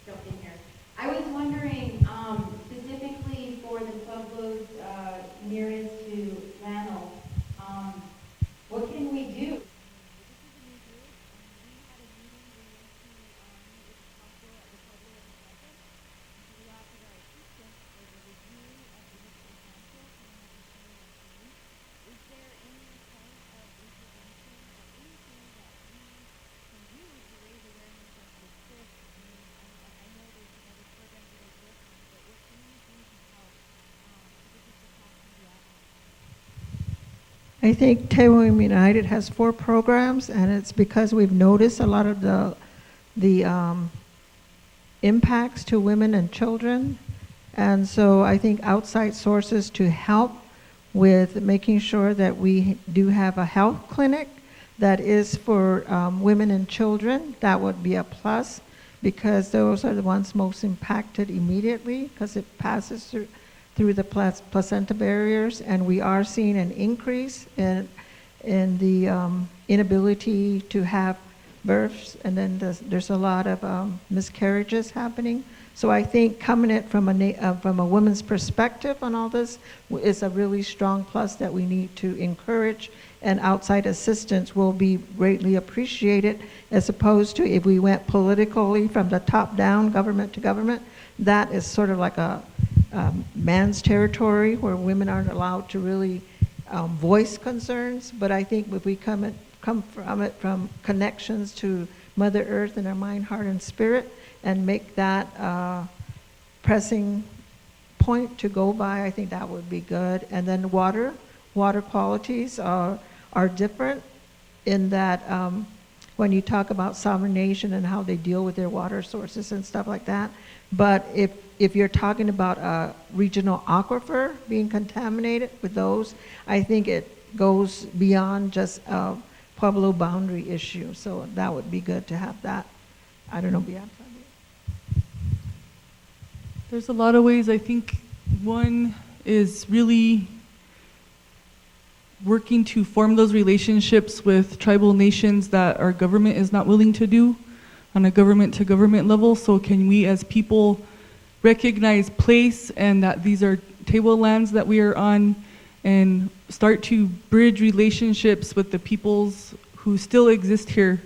I: Jump in here. I was wondering, specifically for the pueblos nearest to Llano, what can we do?
A: I think Table United has 4 programs, and it's because we've noticed a lot of the impacts to women and children. And so I think outside sources to help with making sure that we do have a health clinic that is for women and children, that would be a plus, because those are the ones most impacted immediately, because it passes through the placenta barriers, and we are seeing an increase in the inability to have births, and then there's a lot of miscarriages happening. So I think coming at from a woman's perspective on all this is a really strong plus that we need to encourage, and outside assistance will be greatly appreciated, as opposed to if we went politically from the top down, government to government. That is sort of like a man's territory where women aren't allowed to really voice concerns. But I think if we come from it from connections to Mother Earth in our mind, heart, and spirit, and make that pressing point to go by, I think that would be good. And then water qualities are different in that when you talk about sovereign nation and how they deal with their water sources and stuff like that. But if you're talking about a regional aquifer being contaminated with those, I think it goes beyond just a Pueblo boundary issue. So that would be good to have that. I don't know, Beatriz.
J: There's a lot of ways. I think one is really working to form those relationships with tribal nations that our government is not willing to do on a government-to-government level. So can we as people recognize place and that these are tablelands that we are on, and start to bridge relationships with the peoples who still exist here,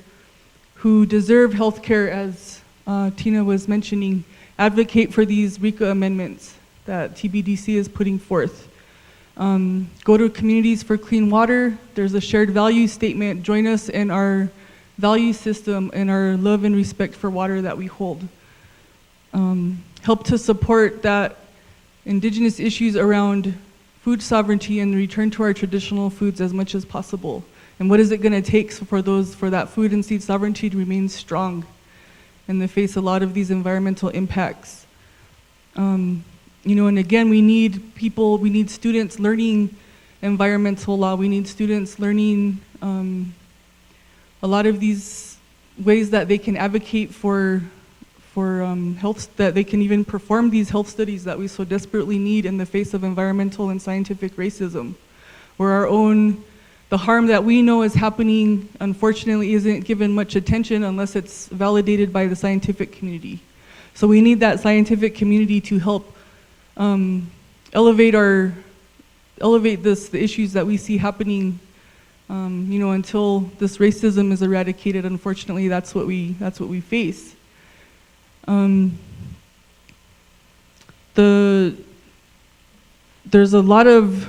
J: who deserve health care, as Tina was mentioning, advocate for these RICA amendments that TBDC is putting forth. Go to Communities for Clean Water. There's a shared value statement. Join us in our value system and our love and respect for water that we hold. Help to support that Indigenous issues around food sovereignty and return to our traditional foods as much as possible. And what is it going to take for that food and seed sovereignty to remain strong in the face of a lot of these environmental impacts? And again, we need students learning environmental law. We need students learning a lot of these ways that they can advocate for health, that they can even perform these health studies that we so desperately need in the face of environmental and scientific racism, where the harm that we know is happening, unfortunately, isn't given much attention unless it's validated by the scientific community. So we need that scientific community to help elevate the issues that we see happening. Until this racism is eradicated, unfortunately, that's what we face. There's a lot of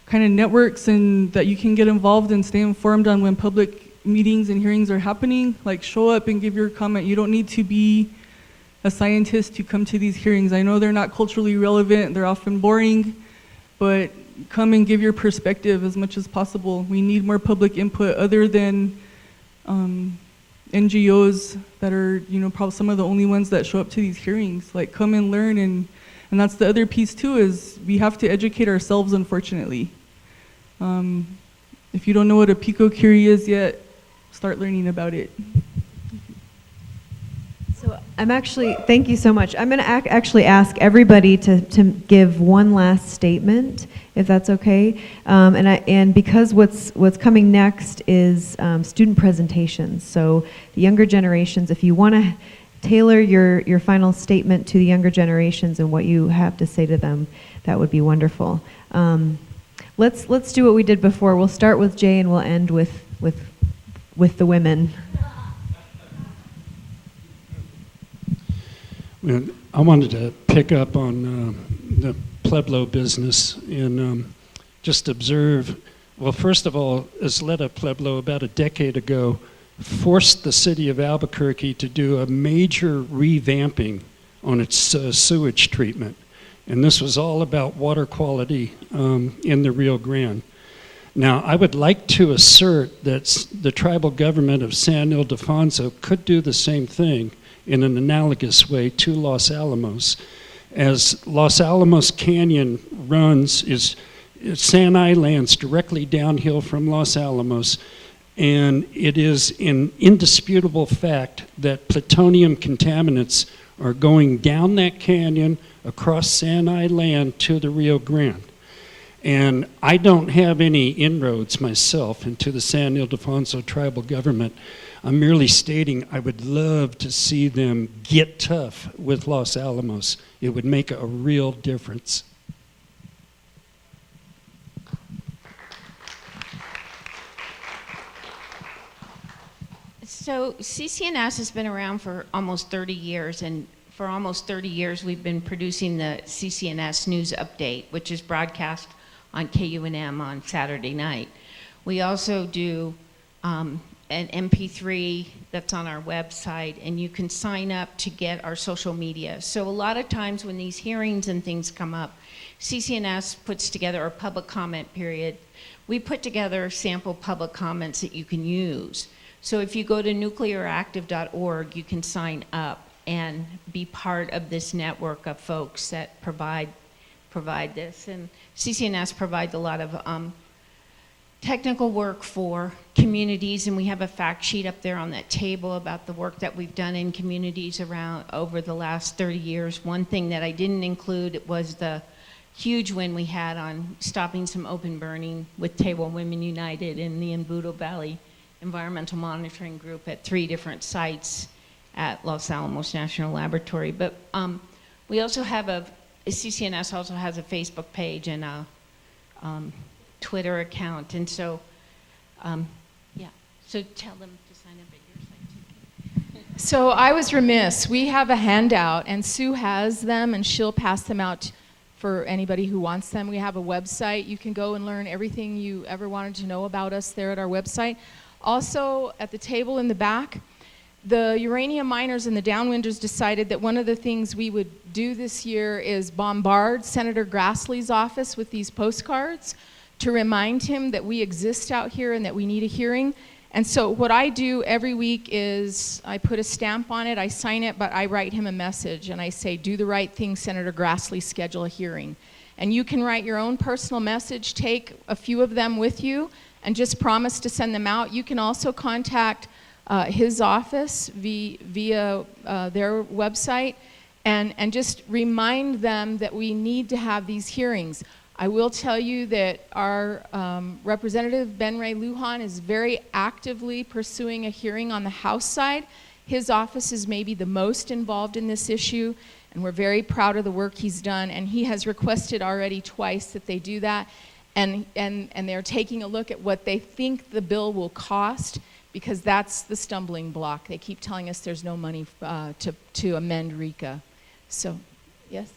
J: kind of networks that you can get involved and stay informed on when public meetings and hearings are happening. Like, show up and give your comment. You don't need to be a scientist to come to these hearings. I know they're not culturally relevant, they're often boring, but come and give your perspective as much as possible. We need more public input other than NGOs that are, probably some of the only ones that show up to these hearings. Like, come and learn, and that's the other piece too, is we have to educate ourselves, unfortunately. If you don't know what a pico-curie is yet, start learning about it.
B: So thank you so much. I'm going to actually ask everybody to give one last statement, if that's okay. And because what's coming next is student presentations. So the younger generations, if you want to tailor your final statement to the younger generations and what you have to say to them, that would be wonderful. Let's do what we did before. We'll start with Jay and we'll end with the women.
F: I wanted to pick up on the Pueblo business and just observe. Well, first of all, Isleta Pueblo, about a decade ago, forced the city of Albuquerque to do a major revamping on its sewage treatment. And this was all about water quality in the Rio Grande. Now, I would like to assert that the tribal government of San Ildefonso could do the same thing in an analogous way to Los Alamos. As Los Alamos Canyon runs, San Island's directly downhill from Los Alamos, and it is an indisputable fact that plutonium contaminants are going down that canyon across San Island to the Rio Grande. And I don't have any inroads myself into the San Ildefonso tribal government. I'm merely stating I would love to see them get tough with Los Alamos. It would make a real difference.
E: So CCNS has been around for almost 30 years, and for almost 30 years we've been producing the CCNS News Update, which is broadcast on KUNM on Saturday night. We also do an MP3 that's on our website, and you can sign up to get our social media. So a lot of times when these hearings and things come up, CCNS puts together a public comment period. We put together sample public comments that you can use. So if you go to nuclearactive.org, you can sign up and be part of this network of folks that provide this. And CCNS provides a lot of technical work for communities, and we have a fact sheet up there on that table about the work that we've done in communities around over the last 30 years. One thing that I didn't include was the huge win we had on stopping some open burning with Table Women United in the Embudo Valley Environmental Monitoring Group at 3 different sites at Los Alamos National Laboratory. But we also have CCNS also has a Facebook page and a Twitter account, and so, so tell them to sign up at your site too.
D: So I was remiss. We have a handout, and Sue has them, and she'll pass them out for anybody who wants them. We have a website. You can go and learn everything you ever wanted to know about us there at our website. Also, at the table in the back, the uranium miners and the downwinders decided that one of the things we would do this year is bombard Senator Grassley's office with these postcards to remind him that we exist out here and that we need a hearing. And so what I do every week is I put a stamp on it, I sign it, but I write him a message and I say, do the right thing, Senator Grassley, schedule a hearing. And you can write your own personal message, take a few of them with you, and just promise to send them out. You can also contact his office via their website and just remind them that we need to have these hearings. I will tell you that our Representative Ben Ray Lujan is very actively pursuing a hearing on the House side. His office is maybe the most involved in this issue, and we're very proud of the work he's done, and he has requested already twice that they do that, and they're taking a look at what they think the bill will cost, because that's the stumbling block. They keep telling us there's no money to amend RECA. So, yes?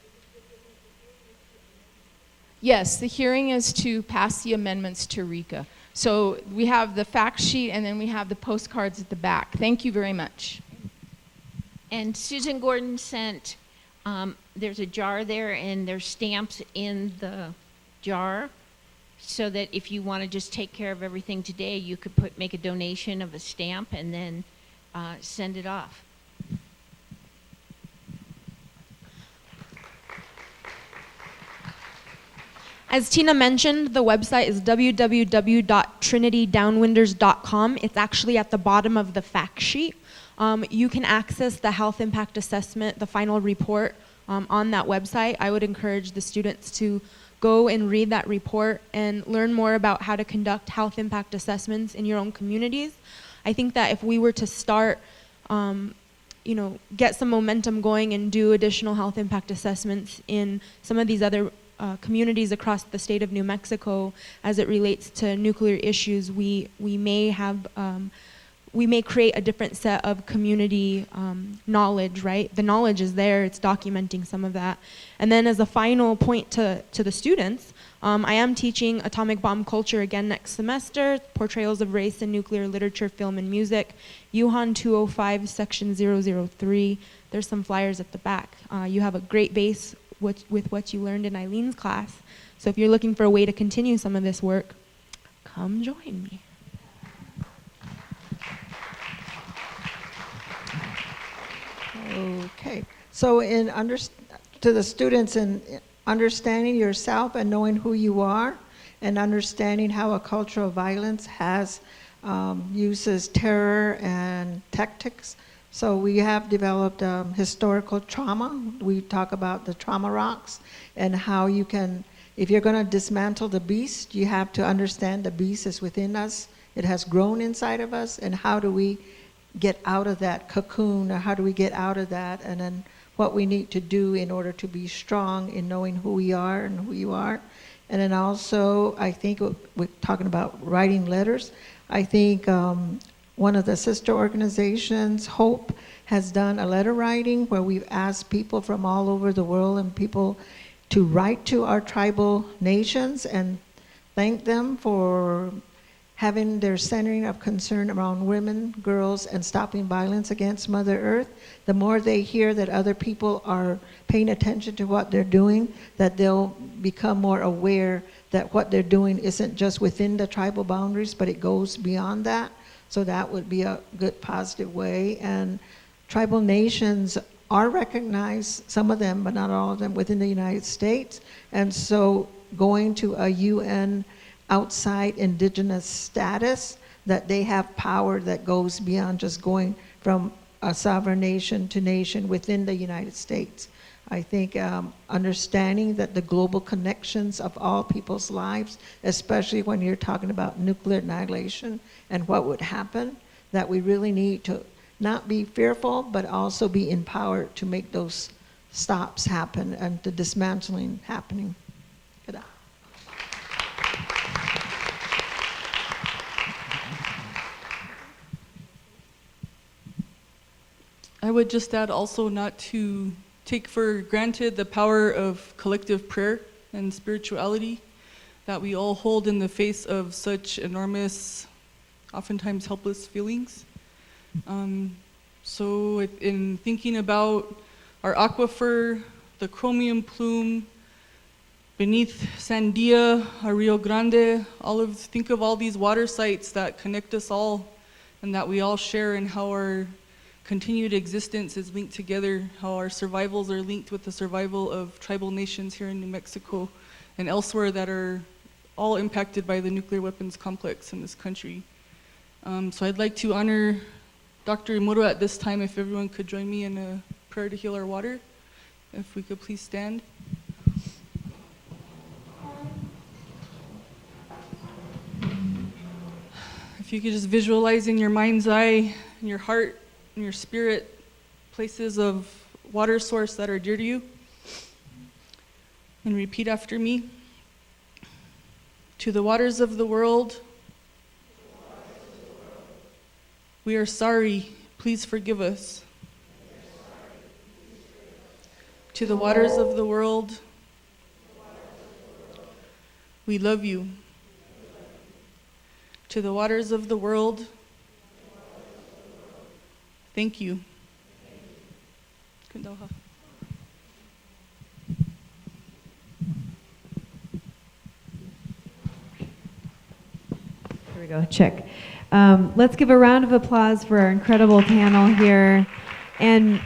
D: Yes, the hearing is to pass the amendments to RECA. So we have the fact sheet and then we have the postcards at the back. Thank you very much.
E: And Susan Gordon sent, there's a jar there and there's stamps in the jar, so that if you want to just take care of everything today, you could make a donation of a stamp and then send it off.
C: As Tina mentioned, the website is www.trinitydownwinders.com. It's actually at the bottom of the fact sheet. You can access the health impact assessment, the final report, on that website. I would encourage the students to go and read that report and learn more about how to conduct health impact assessments in your own communities. I think that if we were to start, get some momentum going and do additional health impact assessments in some of these other communities across the state of New Mexico as it relates to nuclear issues, we may create a different set of community knowledge, right? The knowledge is there, it's documenting some of that. And then as a final point to the students, I am teaching atomic bomb culture again next semester, portrayals of race in nuclear literature, film, and music, UHAN 205, section 003. There's some flyers at the back. You have a great base with what you learned in Eileen's class. So if you're looking for a way to continue some of this work, come join me.
A: Okay. So to the students, in understanding yourself and knowing who you are and understanding how a culture of violence uses terror and tactics. So we have developed historical trauma. We talk about the trauma rocks and how you can, if you're going to dismantle the beast, you have to understand the beast is within us. It has grown inside of us, and how do we get out of that cocoon, or how do we get out of that, and then what we need to do in order to be strong in knowing who we are and who you are. And then also, I think we're talking about writing letters. I think one of the sister organizations, Hope, has done a letter writing where we've asked people from all over the world and people to write to our tribal nations and thank them for having their centering of concern around women, girls, and stopping violence against Mother Earth. The more they hear that other people are paying attention to what they're doing, that they'll become more aware that what they're doing isn't just within the tribal boundaries, but it goes beyond that. So that would be a good positive way. And tribal nations are recognized, some of them, but not all of them, within the United States. And so going to a UN outside indigenous status, that they have power that goes beyond just going from a sovereign nation to nation within the United States. I think understanding that the global connections of all people's lives, especially when you're talking about nuclear annihilation and what would happen, that we really need to not be fearful, but also be empowered to make those stops happen and the dismantling happening. Good.
J: I would just add also not to take for granted the power of collective prayer and spirituality that we all hold in the face of such enormous, oftentimes helpless feelings. So in thinking about our aquifer, the chromium plume, beneath Sandia, our Rio Grande, think of all these water sites that connect us all and that we all share, and how our continued existence is linked together, how our survivals are linked with the survival of tribal nations here in New Mexico and elsewhere that are all impacted by the nuclear weapons complex in this country. So I'd like to honor Dr. Imuro at this time, if everyone could join me in a prayer to heal our water. If we could please stand. If you could just visualize in your mind's eye, in your heart, in your spirit, places of water source that are dear to you. And repeat after me. To the waters of the world, we are sorry, please forgive us. To the waters of the world, we love you. To the waters of the world, thank you. Kundoha.
B: Here we go, check. Let's give a round of applause for our incredible panel here. And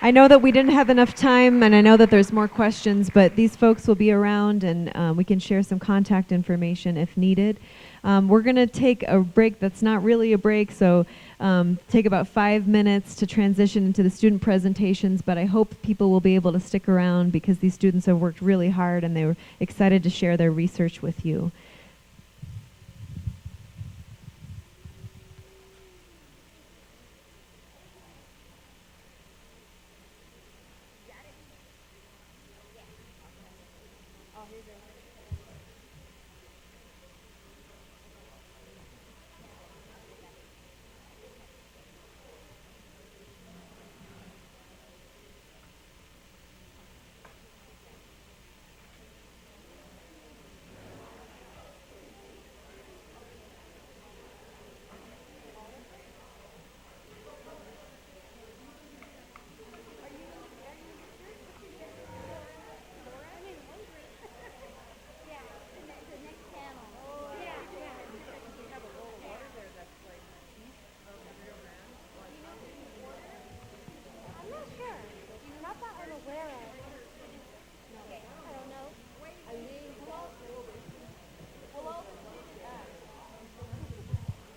B: I know that we didn't have enough time, and I know that there's more questions, but these folks will be around, and we can share some contact information if needed. We're going to take a break that's not really a break, so take about 5 minutes to transition into the student presentations, but I hope people will be able to stick around because these students have worked really hard and they were excited to share their research with you.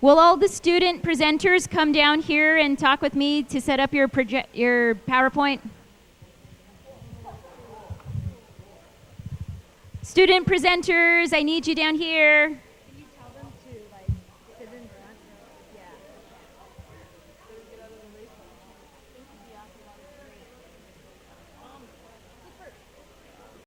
K: Will all the student presenters come down here and talk with me to set up your PowerPoint? Student presenters, I need you down here.